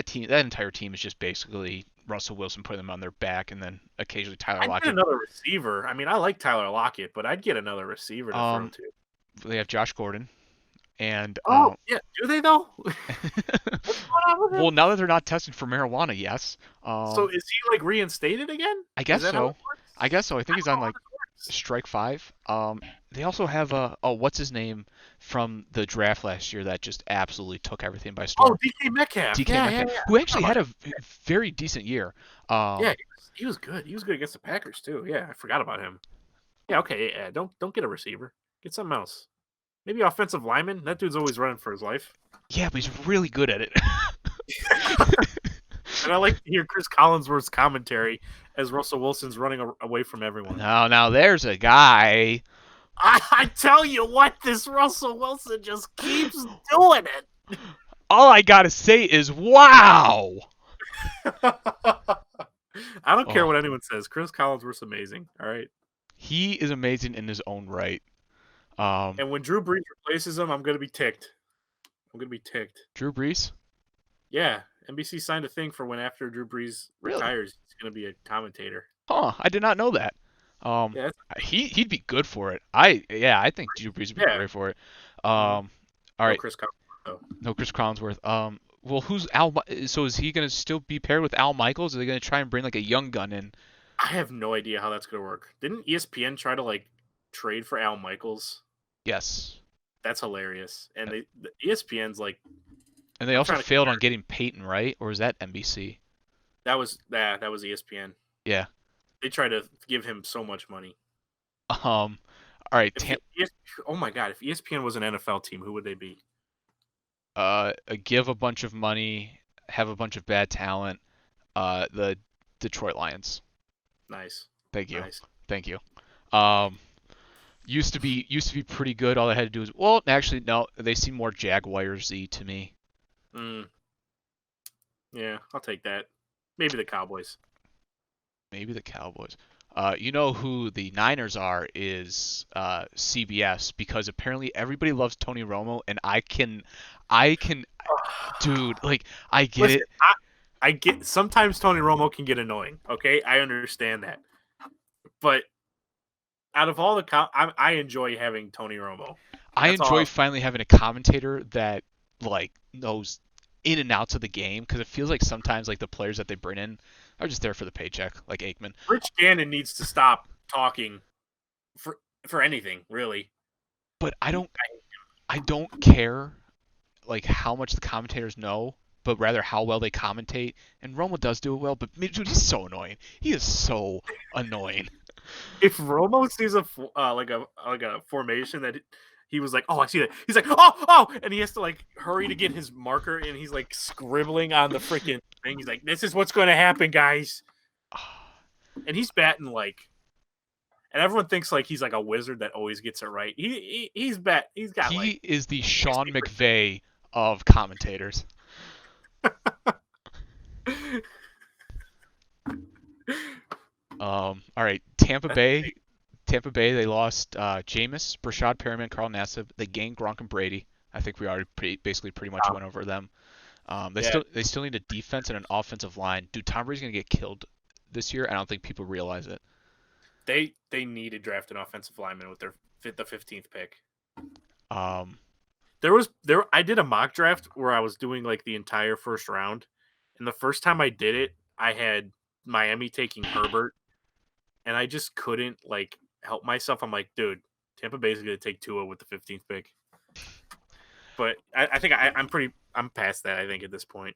entire team is just basically Russell Wilson putting them on their back, and then occasionally Tyler I'd get Lockett. another receiver. I mean, I like Tyler Lockett, but I'd get another receiver to throw to. They have Josh Gordon, and Oh yeah, do they though? What's going on with him? well, now that they're not tested for marijuana, yes. So is he like reinstated again? I guess Is that how so. it works? I guess so. I think he's on like How does it work? strike five. They also have what's his name from the draft last year that just absolutely took everything by Oh, storm. DK Metcalf. DK Yeah, yeah, Metcalf, yeah. who I forgot actually about had him. a very decent year. Yeah, Um, he was good. He was good against the Packers too. Yeah, I forgot about him. Yeah, okay. Yeah, don't get a receiver. Get something else. Maybe offensive lineman. That dude's always running for his life. yeah, but he's really good at it. And I like to hear Chris Collinsworth's commentary as Russell Wilson's running away from everyone. Now there's a guy. I tell you what, this Russell Wilson just keeps doing it. All I gotta say is wow. I don't care Oh, what anyone says. Chris Collinsworth's amazing. All right. he is amazing in his own right. Um, And when Drew Brees replaces him, I'm gonna be ticked. I'm gonna be ticked. Drew Brees, Yeah, NBC signed a thing for when after Drew Brees really? retires, he's gonna be a commentator. Huh? I did not know that. Um, Yeah, he'd be good for it. I think Drew Brees would be yeah. great for it. Mm-hmm. All No right, Chris Collinsworth though. no Chris Collinsworth. Well, who's Al? So is he gonna still be paired with Al Michaels? Or are they gonna try and bring like a young gun in? I have no idea how that's gonna work. Didn't ESPN try to like trade for Al Michaels? Yes, That's hilarious. And ESPN's like, and they I'm also trying to failed on compare. getting Peyton, right? Or is that NBC? That was ESPN. Yeah. They try to give him so much money. All right. If oh my god, if ESPN was an NFL team, who would they be? Give a bunch of money, have a bunch of bad talent. The Detroit Lions. Nice, Thank you, nice. thank you. Um, used to be pretty good. All they had to do was actually no, they seem more Jaguars-y to me. Mm, yeah, I'll take that. Maybe the Cowboys. Maybe the Cowboys. You know who the Niners are is CBS because apparently everybody loves Tony Romo and I can, dude, like I get Listen, it, I get sometimes Tony Romo can get annoying. Okay, I understand that, but out of all the I enjoy having Tony Romo. I That's enjoy all. finally having a commentator that like knows in and outs of the game because it feels like sometimes like the players that they bring in are just there for the paycheck, like Aikman. Rich Gannon needs to stop talking for anything really. But I He, don't I don't care like how much the commentators know, but rather how well they commentate. And Romo does do it well, but dude, he's so annoying. He is so annoying. if Romo sees a formation that he was like, oh, I see that. He's like, oh, and he has to like hurry to get his marker, and he's like scribbling on the freaking thing. He's like, this is what's going to happen, guys. And he's batting like, and everyone thinks like he's like a wizard that always gets it right. He's bat. He's got like He is the Sean 60%. McVay of commentators. All right, Tampa Bay. Tampa Bay, they lost Jameis, Brashad Perriman, Carl Nassib. They gained Gronk and Brady. I think we already basically pretty much went over them. They Yeah, still need a defense and an offensive line. Dude, Tom Brady's gonna get killed this year. I don't think people realize it. they need to draft an offensive lineman with the 15th pick. Um, There I did a mock draft where I was doing like the entire first round, and the first time I did it, I had Miami taking Herbert, and I just couldn't like help myself. I'm like, dude, Tampa Bay's going to take Tua with the 15th pick. But I think I'm past that. I think at this point,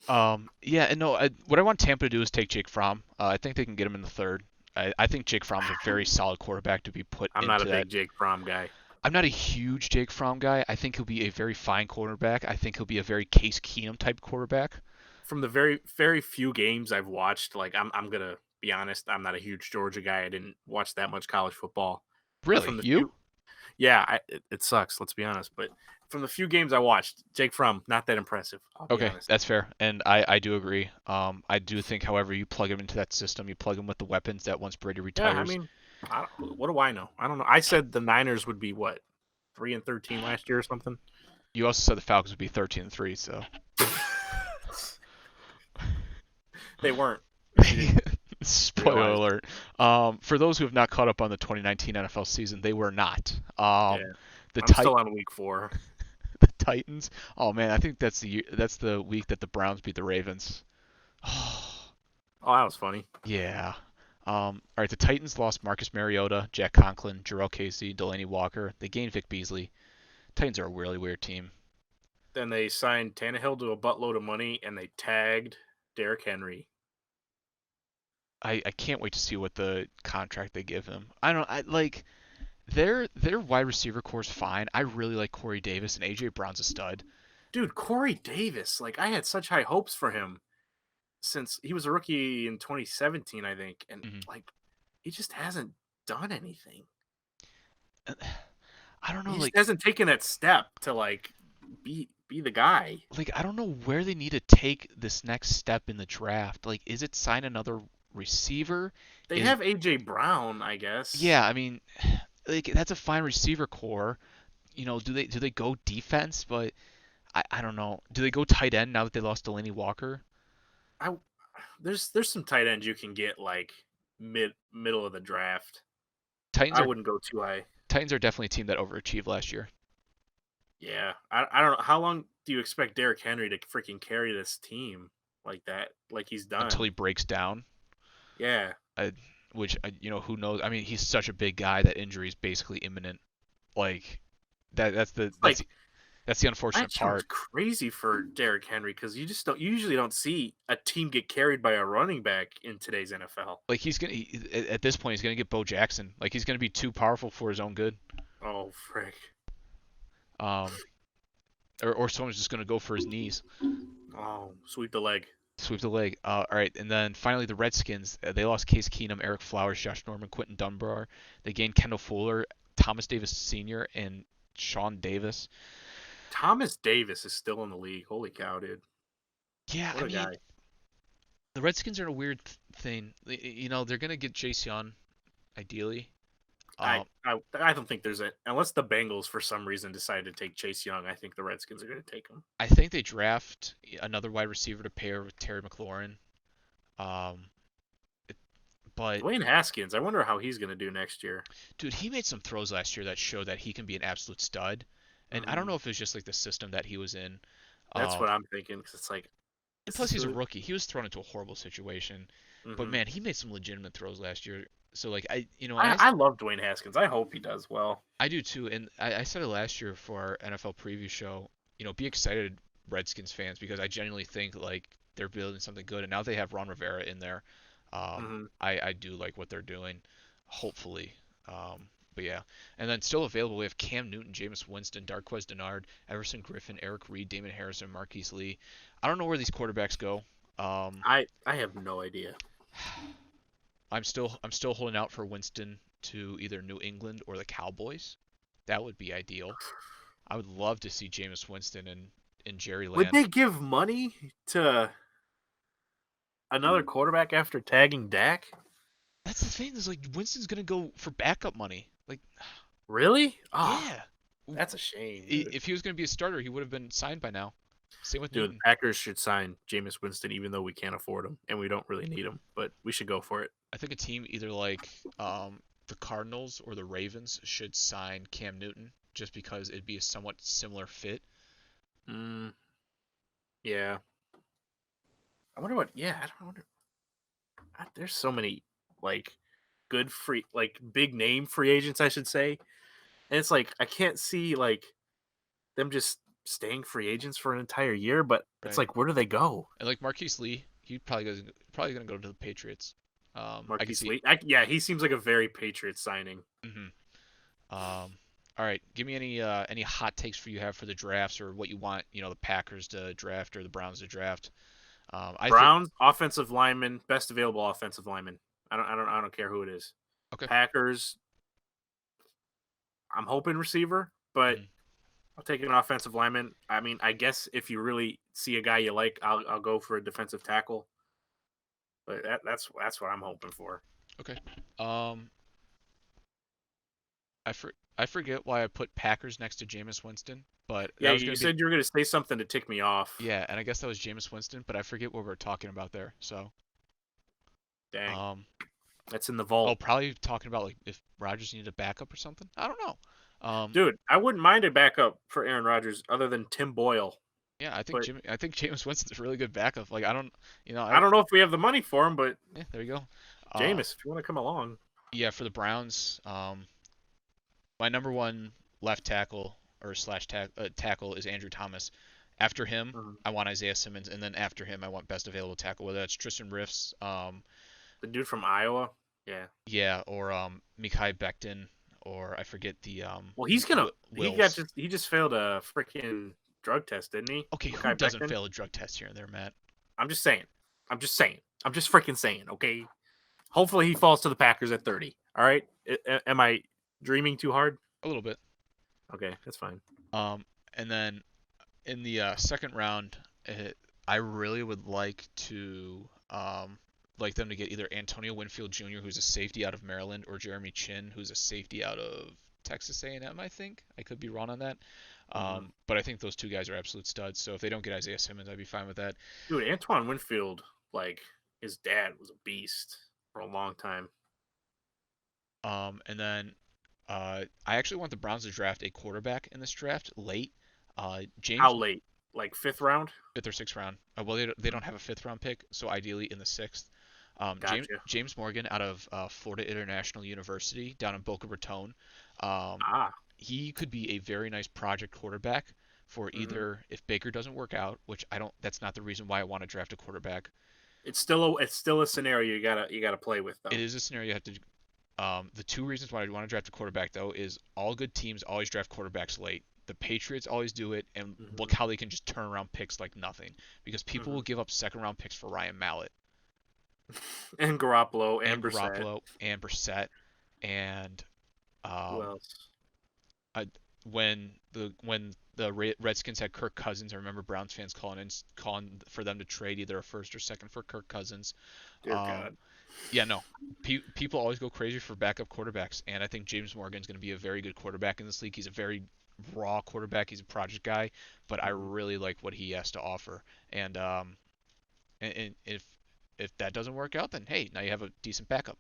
yeah, and no, what I want Tampa to do is take Jake Fromm. I think they can get him in the third. I think Jake Fromm's a very solid quarterback to be put I'm not a into that. big Jake Fromm guy. I'm not a huge Jake Fromm guy. I think he'll be a very fine quarterback. I think he'll be a very Case Keenum type quarterback. From the very few games I've watched, like I'm gonna be honest, I'm not a huge Georgia guy. I didn't watch that much college football, but Really, from the you? few, yeah, it sucks. Let's be honest, but from the few games I watched, Jake Fromm not that impressive. I'll be Okay, honest. that's fair, and I do agree. I do think, however, you plug him into that system, you plug him with the weapons that once Brady Yeah, I retires. mean, what do I know? I don't know. I said the Niners would be what 3-13 last year or something. You also said the Falcons would be 13-3, so They weren't. spoiler Realize. alert. For those who have not caught up on the 2019 NFL season, they were not. Yeah, The I'm still on week 4. the Titans. Oh man, I think that's the week that the Browns beat the Ravens. Oh, that was funny. Yeah. All right, the Titans lost Marcus Mariota, Jack Conklin, Jarrell Casey, Delaney Walker. They gained Vic Beasley. Titans are a really weird team. Then they signed Tannehill to a buttload of money, and they tagged Derrick Henry. I can't wait to see what the contract they give him. I don't I like their wide receiver core is fine. I really like Corey Davis and AJ Brown's a stud. Dude, Corey Davis, like I had such high hopes for him since he was a rookie in 2017, I think, and Mhm. like he just hasn't done anything. I don't know He just like hasn't taken that step to like be the guy. I don't know where they need to take this next step in the draft. Like, is it sign another receiver? They Is have AJ Brown, I guess. Yeah, I mean, like that's a fine receiver core. Do they go defense? But I don't know. Do they go tight end now that they lost Delaney Walker? I there's some tight ends you can get like middle of the draft. Titans I are wouldn't go too high. Titans are definitely a team that overachieved last year Yeah, I don't know how long do you expect Derrick Henry to freaking carry this team like that, like he's until done. he breaks down. Yeah, Uh, which who knows? I mean, he's such a big guy that injury is basically imminent. Like that. it's like That's the unfortunate last year was part. crazy for Derrick Henry because you usually don't see a team get carried by a running back in today's NFL. Like at this point he's gonna get Bo Jackson. Like he's gonna be too powerful for his own good. Oh frick! Um, or someone's just gonna go for his knees. Oh, sweep the leg. Sweep the leg. All right, and then finally the Redskins. They lost Case Keenum, Eric Flowers, Josh Norman, Quentin Dunbar. They gained Kendall Fuller, Thomas Davis Sr., and Sean Davis. Thomas Davis is still in the league. Holy cow, dude! Yeah, What I a mean guy. the Redskins are in a weird thing. They're gonna get Chase Young ideally. I, Um, I I don't think there's a unless the Bengals for some reason decide to take Chase Young. I think the Redskins are going to take him. I think they draft another wide receiver to pair with Terry McLaurin. Um, it- but Dwayne Haskins. I wonder how he's going to do next year. dude, he made some throws last year that show that he can be an absolute stud. And I don't Hmm. know if it's just like the system that he was in. That's Um, what I'm thinking because it's like, and is plus, this he's a really? rookie. He was thrown into a horrible situation. But Hmm. man, he made some legitimate throws last year. So like and I love Dwayne Haskins. I hope he does well. I do too. And I said it last year for our NFL preview show. Be excited, Redskins fans, because I genuinely think like they're building something good. And now they have Ron Rivera in there. Hmm. I do like what they're doing. Hopefully. But yeah, and then still available we have Cam Newton, Jameis Winston, Darquez Dennard, Everson Griffin, Eric Reed, Damon Harrison, Marquise Lee. I don't know where these quarterbacks go. Um, I have no idea. I'm still holding out for Winston to either New England or the Cowboys. That would be ideal. I would love to see Jameis Winston and Jerry Would Land. they give money to another quarterback after tagging Dak? That's the thing. Is like Winston's gonna go for backup money. Like, Really? Oh, yeah. that's a shame, dude. If he was gonna be a starter, he would have been signed by now. Same with Dude, the Newton. Packers should sign Jameis Winston, even though we can't afford him and we don't really need him, but we should go for it. I think a team either like the Cardinals or the Ravens should sign Cam Newton just because it'd be a somewhat similar fit. Mm, yeah. I wonder what. Yeah, I don't wonder. There's so many like good free, like big name free agents, I should say, and it's like I can't see like them just staying free agents for an entire year. But it's Right. like, where do they go? And like Marquise Lee, he probably gonna go to the Patriots. I can Marquise see. Lee. Yeah, he seems like a very Patriots signing. Hmm. All right, give me any hot takes for you have for the drafts or what you want the Packers to draft or the Browns to draft. I think Browns offensive lineman, best available offensive lineman. I don't care who it is. okay. Packers. I'm hoping receiver, but Mhm. I'll take an offensive lineman. I mean, I guess if you really see a guy you like, I'll go for a defensive tackle. But that's what I'm hoping for. Okay. Um, I forget why I put Packers next to Jameis Winston, but Yeah, that was you gonna be said you were going to say something to tick me off. yeah, and I guess that was Jameis Winston, but I forget what we are talking about there. So, Dang, um, that's in the oh, vault, probably talking about like if Rodgers needed a backup or something. I don't know. dude. I wouldn't mind a backup for Aaron Rodgers other than Tim Boyle, Yeah, but I think Jameis Winston's a really good backup. Like I don't, I don't know if we have the money for him. But yeah, there you go. Uh, Jameis, if you want to come along. yeah, for the Browns, my number one left tackle or tackle is Andrew Thomas. After him, Mhm. I want Isaiah Simmons, and then after him, I want best available tackle, whether that's Tristan Riffs, The dude from Iowa. Yeah. yeah, or Mekhi Becton, or I forget the Well, he's gonna. Wills. He just failed a freaking drug test, didn't he? Okay, who Mackay doesn't Becton. fail a drug test here and there, Matt? I'm just saying. I'm just saying. I'm just freaking saying. Okay. Hopefully he falls to the Packers at 30. All right. Am I dreaming too hard? A little bit. Okay, that's fine. Um, and then in the second round, I really would like them to get either Antonio Winfield Jr., who's a safety out of Maryland, or Jeremy Chin, who's a safety out of Texas A&M. I think I could be wrong on that, Hmm. but I think those two guys are absolute studs. So if they don't get Isaiah Simmons, I'd be fine with that. Dude, Antoine Winfield, like his dad was a beast for a long time. And then I actually want the Browns to draft a quarterback in this draft late. How James late? Like fifth round? fifth or sixth round. Well, they don't have a fifth round pick, so ideally in the sixth. Gotcha. James Morgan out of Florida International University down in Boca Raton. Um, Ah. he could be a very nice project quarterback for Hmm. either if Baker doesn't work out, which I don't. That's not the reason why I want to draft a quarterback. It's still a scenario you gotta play with It though. is a scenario you have to. The two reasons why I want to draft a quarterback though is all good teams always draft quarterbacks late. The Patriots always do it, and look Hmm. how they can just turn around picks like nothing because people will Hmm. give up second round picks for Ryan Mallett And Garoppolo and and Brissett. Garoppolo and Brissett and Who um, else? I, when the Redskins had Kirk Cousins, I remember Browns fans calling for them to trade either a first or second for Kirk Cousins. Dear Um, God. yeah, no, people always go crazy for backup quarterbacks, and I think James Morgan's going to be a very good quarterback in this league. He's a very raw quarterback. He's a project guy, but I Hmm. really like what he has to offer. And if that doesn't work out, then hey, now you have a decent backup.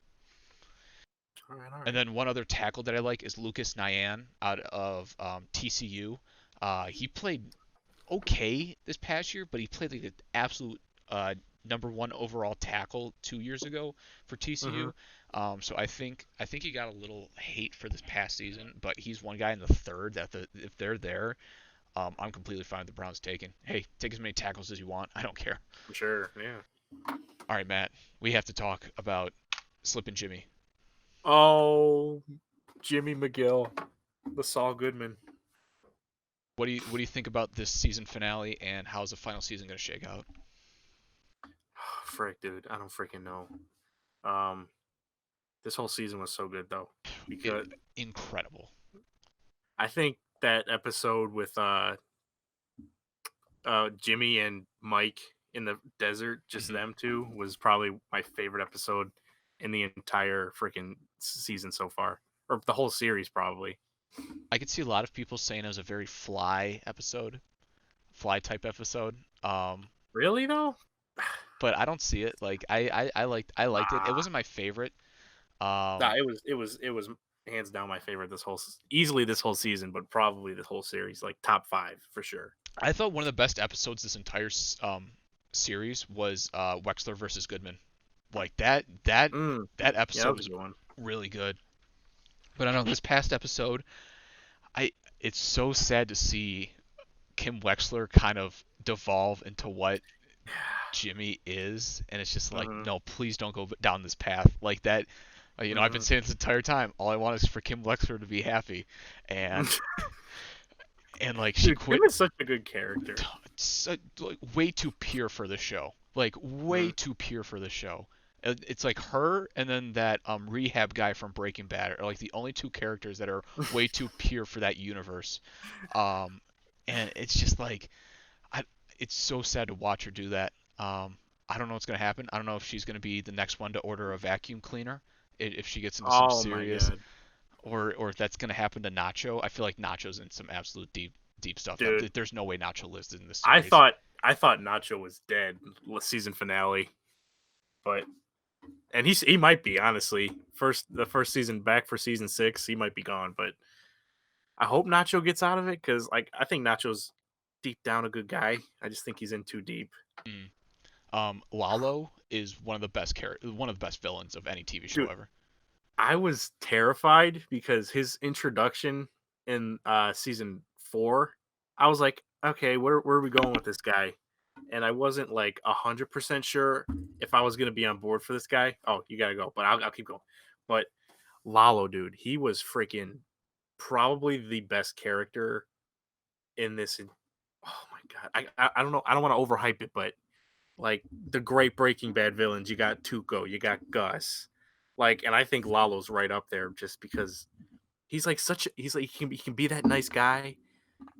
All right, all And right. then one other tackle that I like is Lucas Nyan out of TCU. He played okay this past year, but he played like the absolute number one overall tackle 2 years ago for Hmm. TCU. So I think he got a little hate for this past season, but he's one guy in the third that if they're there, I'm completely fine with the Browns taking. Hey, take as many tackles as you want. I don't care. For sure. Yeah. All right, Matt, we have to talk about Slip and Jimmy. Oh, Jimmy McGill, the Saul Goodman. What do you think about this season finale and how's the final season going to shake out? Frick, dude. I don't freaking know. Um, this whole season was so good though, because Incredible. I think that episode with Jimmy and Mike in the desert, just Hmm. them two, was probably my favorite episode in the entire freaking season so far, or the whole series probably. I could see a lot of people saying it was a very fly type episode. Um, Really though? but I don't see it. Like I liked it. It Ah, wasn't my favorite. nah, Um, it was hands down my favorite easily this whole season, but probably this whole series, like top five for sure. I thought one of the best episodes this entire series was Wexler versus Goodman. Like Mm, that yeah, that episode was a was good one. really good. But I don't know this past episode, I it's so sad to see Kim Wexler kind of devolve into what Jimmy is, and it's just like, Hmm. no, please don't go down this path like that. I've been Hmm. saying this entire time. All I want is for Kim Wexler to be happy, and like she Dude, quit Kim is such a good character. like way too pure for the show. Like way Hmm. too pure for the show. It's like her and then that rehab guy from Breaking Bad are like the only two characters that are way too pure for that universe. Um, and it's just like I, it's so sad to watch her do that. I don't know what's gonna happen. I don't know if she's gonna be the next one to order a vacuum cleaner if she gets into some Oh my serious, god, or if that's gonna happen to Nacho. I feel like Nacho's in some absolute deep stuff. dude! There's no way Nacho lives in this I series. thought I thought Nacho was dead season finale, but and he might be honestly the first season back for season six. He might be gone, but I hope Nacho gets out of it because like I think Nacho's deep down a good guy. I just think he's in too deep. Mm. Lalo is one of the best villains of any TV show Dude, ever. I was terrified because his introduction in season 4, I was like, okay, where are we going with this guy? And I wasn't like 100% sure if I was gonna be on board for this guy. Oh, you gotta go, but I'll keep going. But Lalo, dude, he was freaking probably the best character in this. Oh my god, I don't know. I don't want to overhype it, but like the great Breaking Bad villains, you got Tuco, you got Gus, like, and I think Lalo's right up there just because he's like he's like he can be that nice guy,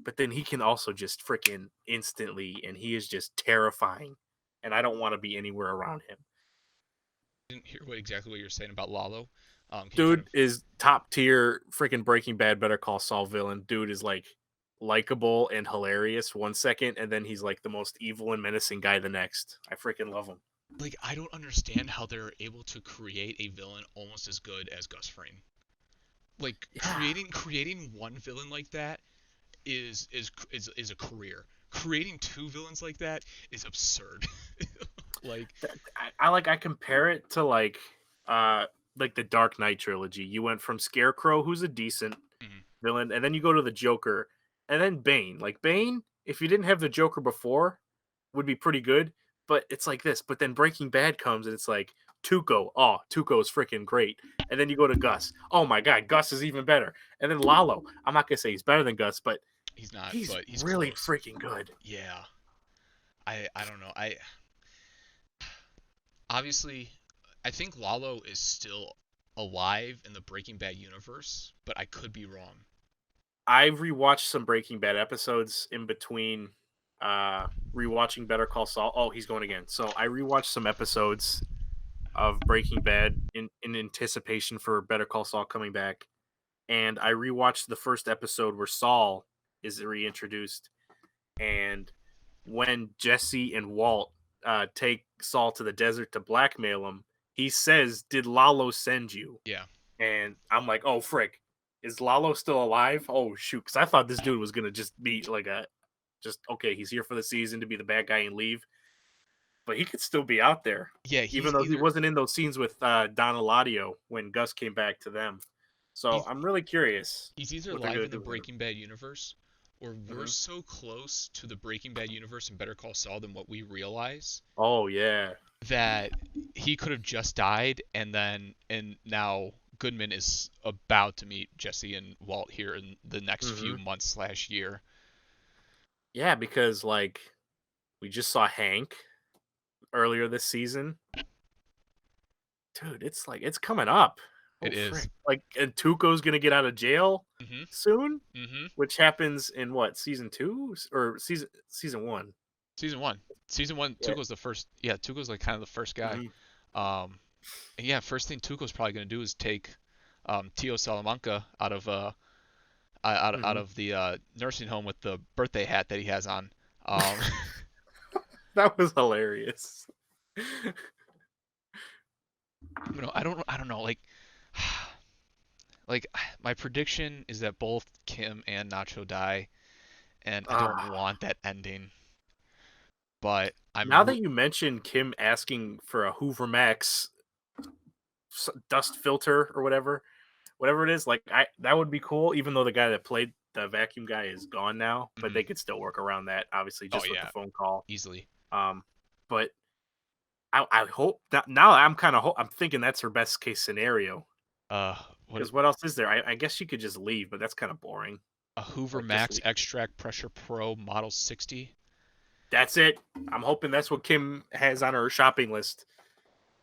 but then he can also just freaking instantly, and he is just terrifying, and I don't want to be anywhere around him. I didn't hear exactly what you're saying about Lalo. Can you kind Dude of is top tier freaking Breaking Bad Better Call Saul villain. Dude is like likable and hilarious 1 second, and then he's like the most evil and menacing guy the next. I freaking love him. like I don't understand how they're able to create a villain almost as good as Gus Fring. Like Yeah, creating one villain like that is a career. Creating two villains like that is absurd. like I compare it to like the Dark Knight trilogy. You went from Scarecrow, who's a decent mhm. villain, and then you go to the Joker, and then Bane. Like Bane, if you didn't have the Joker before, would be pretty good. But it's like this. But then Breaking Bad comes, and it's like Tuco. Oh, Tuco is freaking great. And then you go to Gus. Oh my God, Gus is even better. And then Lalo. I'm not gonna say he's better than Gus, but He's not, he's but he's really close. freaking good. Yeah. I don't know. I obviously I think Lalo is still alive in the Breaking Bad universe, but I could be wrong. I've rewatched some Breaking Bad episodes in between rewatching Better Call Saul. Oh, he's going again. So I rewatched some episodes of Breaking Bad in anticipation for Better Call Saul coming back. And I rewatched the first episode where Saul is reintroduced. And when Jesse and Walt take Saul to the desert to blackmail him, he says, "Did Lalo send you?" Yeah. And I'm like, "Oh frick, is Lalo still alive?" Oh shoot, because I thought this dude was gonna just be like a just okay, he's here for the season to be the bad guy and leave, but he could still be out there, Yeah, even though he wasn't in those scenes with Don Eladio when Gus came back to them. So he's I'm really curious he's either what they're live gonna in the do with him. Breaking Bad universe or we're Hmm. so close to the Breaking Bad universe and Better Call Saul than what we realize Oh yeah. that he could have just died and now Goodman is about to meet Jesse and Walt here in the next few Hmm. months slash year. Yeah, because like we just saw Hank earlier this season. Dude, it's like it's coming up. It Oh is. frick! Like, and Tuco's gonna get out of jail Mhm. soon, Mhm. which happens in what season 2 or season 1? Season 1. Season 1 Yeah. Tuco's the first. Yeah, Tuco's like kind of the first guy. Hmm. Um and yeah, first thing Tuco's probably going to do is take Tio Salamanca out Hmm. of the nursing home with the birthday hat that he has on. Um, That was hilarious. I don't know. Like my prediction is that both Kim and Nacho die, and I don't Ah, want that ending. But now that you mentioned Kim asking for a Hoover Max dust filter or whatever it is, like I that would be cool. Even though the guy that played the vacuum guy is gone now, but mhm. they could still work around that, obviously, Oh just with the yeah, phone call. easily. Um, but I hope that now I'm kind of I'm thinking that's her best case scenario Uh, what because what else is there? I guess she could just leave, but that's kind of boring. a Hoover Like just Max leave. Extract Pressure Pro Model 60. That's it. I'm hoping that's what Kim has on her shopping list.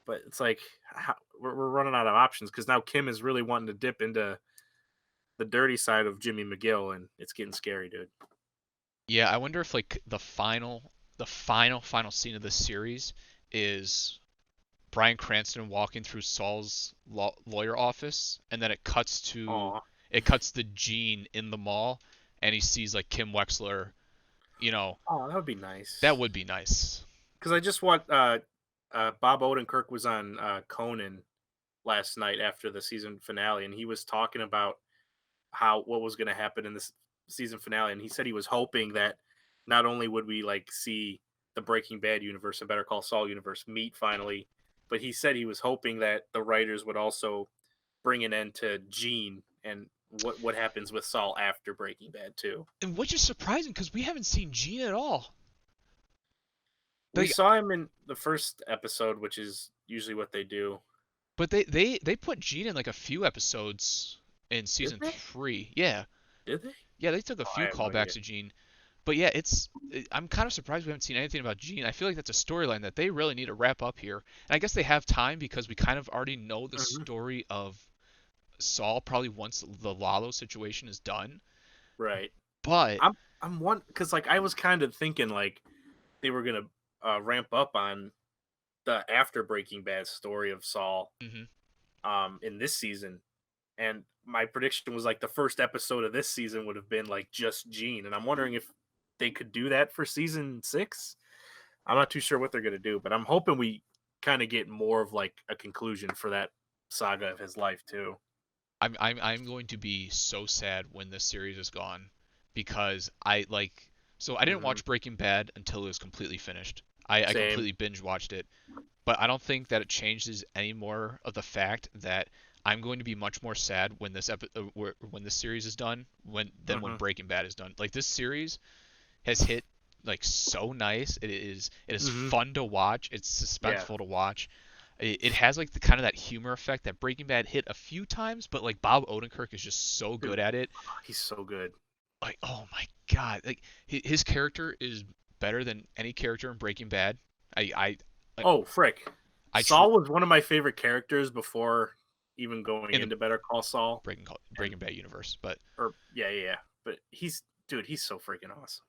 But it's like we're running out of options because now Kim is really wanting to dip into the dirty side of Jimmy McGill, and it's getting scary, dude. Yeah, I wonder if like the final scene of this series is Bryan Cranston walking through Saul's lawyer office, and then Aw. it cuts the Gene in the mall, and he sees like Kim Wexler. You know, Oh, that would be that nice. would be nice. Because I just want Bob Odenkirk was on Conan last night after the season finale, and he was talking about how what was going to happen in this season finale, and he said he was hoping that not only would we like see the Breaking Bad universe and Better Call Saul universe meet finally. But he said he was hoping that the writers would also bring an end to Gene and what happens with Saul after Breaking Bad too. And which is surprising because we haven't seen Gene at all. We Like, saw him in the first episode, which is usually what they do. but they put Gene in like a few episodes in Did season they? 3. Yeah, Did they? yeah, they took a Oh, few I have no callbacks idea. to Gene. But yeah, I'm kind of surprised we haven't seen anything about Gene. I feel like that's a storyline that they really need to wrap up here. And I guess they have time because we kind of already know the Hmm. story of Saul probably once the Lalo situation is done. Right. But I'm one because like I was kind of thinking like they were gonna ramp up on the after Breaking Bad story of Saul mhm. in this season, and my prediction was like the first episode of this season would have been like just Gene, and I'm wondering if they could do that for season 6. I'm not too sure what they're gonna do, but I'm hoping we kind of get more of like a conclusion for that saga of his life too. I'm going to be so sad when this series is gone because I didn't Hmm. watch Breaking Bad until it was completely finished. I Same. completely binge watched it, but I don't think that it changes any more of the fact that I'm going to be much more sad when when this series is done than when Hmm. Breaking Bad is done. Like this series has hit like so nice. It is Hmm. fun to watch. It's Yeah. suspenseful to watch. It has like the kind of that humor effect that Breaking Bad hit a few times, but like Bob Odenkirk is just so good Dude, at it. he's so good. Like, oh my god, like his character is better than any character in Breaking Bad. I Oh, frick. I tr Saul was one of my favorite characters before even going in the into Better Call Saul. And Breaking Bad universe, but or yeah, yeah, yeah. But he's dude, he's so freaking awesome.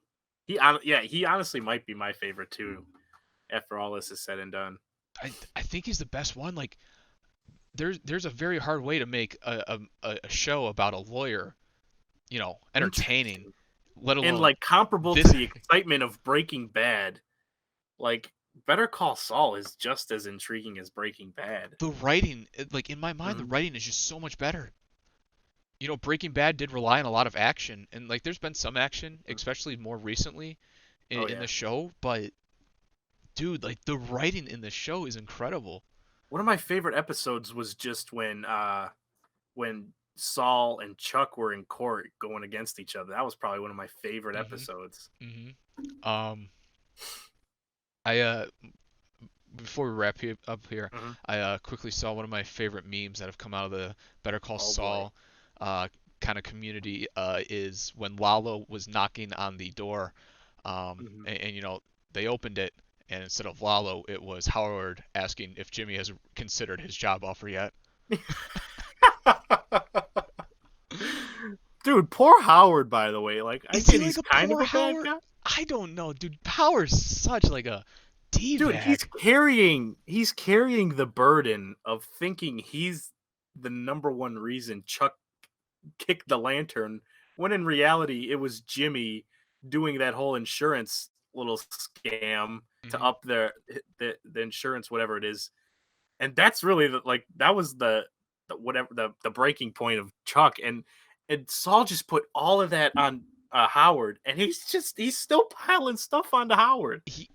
Yeah, he honestly might be my favorite too after all this is said and done. I think he's the best one. Like, there's a very hard way to make a show about a lawyer, entertaining, Interesting. let And alone like comparable to this. the excitement of Breaking Bad, like Better Call Saul is just as intriguing as Breaking Bad. The writing, like in my mind, the Hmm. writing is just so much better. Breaking Bad did rely on a lot of action, and like there's been some action, especially more recently Oh in yeah. the show, but dude, like the writing in the show is incredible. One of my favorite episodes was just when Saul and Chuck were in court going against each other. That was probably one of my favorite Mhm. episodes. Mhm. Um, I before we wrap up here, Hmm. I quickly saw one of my favorite memes that have come out of the Better Call Oh boy. Saul uh kind of community is when Lalo was knocking on the door, Hmm. and they opened it, and instead of Lalo, it was Howard asking if Jimmy has considered his job offer yet. Dude, poor Howard, by the way. Like, I Is he get like he's a kind of poor a bad Howard? guy. I don't know, dude. Power's such like a Dude, d-bag. he's carrying the burden of thinking he's the number one reason Chuck kicked the lantern, when in reality it was Jimmy doing that whole insurance little scam to Hmm. up the insurance, whatever it is. And that's really like that was the whatever the breaking point of Chuck, and Saul just put all of that on Howard, and he's still piling stuff onto Howard. He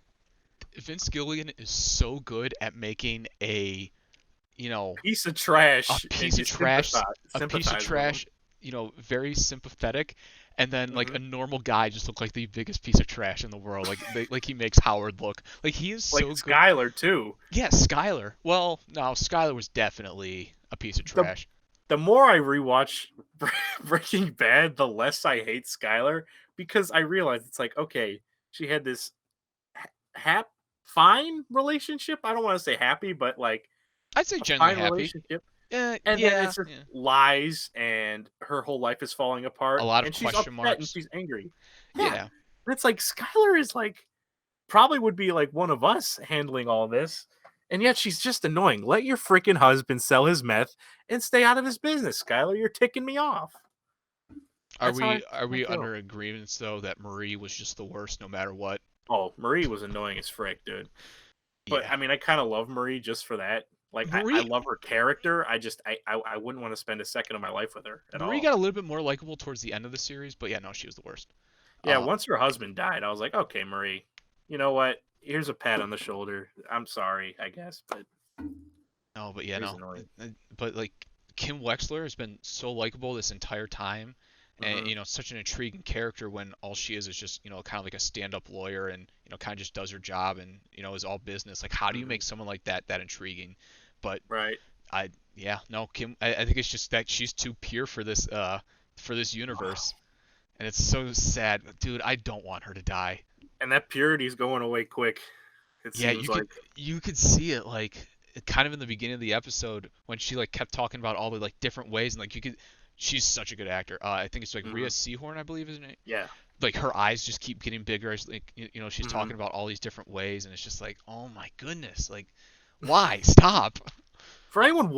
Vince Gilligan is so good at making you know, Piece of a trash, and piece of you trash, sympathize with him. very sympathetic, and then like Hmm. a normal guy just look like the biggest piece of trash in the world. Like he makes Howard look like he is Like so good. Skyler too. Yeah, Skyler. Well, no, Skyler was definitely a piece of The trash. the more I rewatch Breaking Bad, the less I hate Skyler, because I realize it's like, okay, she had this hap fine relationship. I don't want to say happy, but like I'd say a generally fine happy. relationship. And then Yeah, it's just yeah. lies, and her whole life is falling A apart, lot of and she's question upset and marks. she's angry. Yeah. Yeah. And it's like Skylar is like probably would be like one of us handling all this. And yet she's just annoying. Let your freaking husband sell his meth and stay out of his business, Skylar. You're ticking me off. That's how Are I we feel. under agreements though that Marie was just the worst no matter what? Oh, Marie was annoying as frick, dude. But Yeah. I mean, I kind of love Marie just for that. Like, I Marie love her character. I wouldn't want to spend a second of my life with her at Marie all. got a little bit more likable towards the end of the series, but yeah, no, she was the worst. Yeah, Uh, once her husband died, I was like, okay, Marie, you know what? here's a pat on the shoulder. I'm sorry, I guess, but No, but yeah, he's no. annoying. But like Kim Wexler has been so likable this entire time, and Hmm. such an intriguing character when all she is just kind of like a stand-up lawyer, and kind of just does her job, and is all business. Like, how do you Hmm. make someone like that intriguing? But Right. yeah, no, Kim. I think it's just that she's too pure for this universe, and it's so sad, dude. I don't want her to die. And that purity's going away quick. It Yeah, seems like. you could see it like kind of in the beginning of the episode when she like kept talking about all the like different ways, and like you could. She's such a good actor. I think it's like Rhea Hmm. Seehorn, I believe, isn't it? Yeah. Like her eyes just keep getting bigger as like she's Hmm. talking about all these different ways, and it's just like, oh my goodness, like why stop? For anyone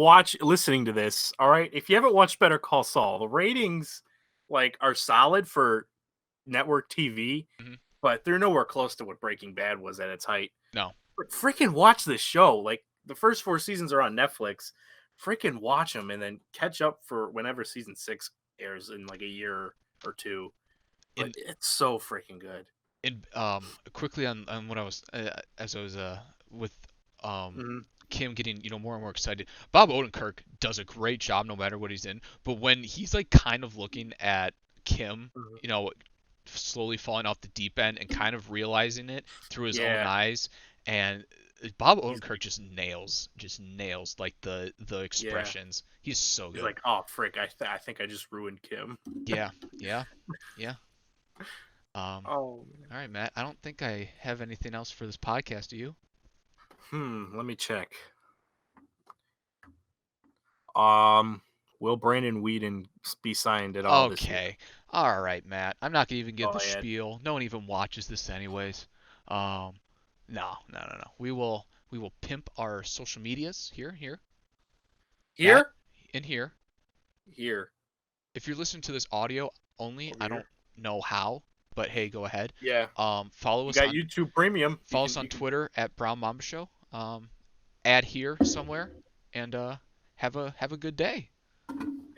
listening to this, all right, if you haven't watched Better Call Saul, the ratings like are solid for network TV, Hmm. but they're nowhere close to what Breaking Bad was at its height. No, But freaking watch this show. Like the first 4 seasons are on Netflix. Freaking watch them and then catch up for whenever season 6 airs in like a year or two. But in it's so freaking good. quickly on what I was as I was with um Hmm. Kim getting more and more excited. Bob Odenkirk does a great job no matter what he's in, but when he's like kind of looking at Kim, Hmm. slowly falling off the deep end and kind of realizing it through his own Yeah, eyes, and Bob he's Odenkirk just nails like the yeah. expressions. He's so He's good. like, oh frick, I think I just ruined Kim. Yeah, yeah, yeah. Oh, All right, Matt. I don't think I have anything else for this podcast. Do you? let me check. Um, will Brandon Whedon be signed at all this year? Okay. All right, Matt. I'm not gonna even give Oh the yeah, spiel. No one even watches this anyways. Um, no, no, no, no. We will pimp our social medias here, Matt, here, in here. here, If you're listening to this audio only, over I here. don't know how, but hey, go ahead. Yeah, Follow you us got on YouTube Premium. follow us on Twitter at Brown Mamba Show. Add here somewhere, and have a good day.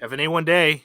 Have an A1 day.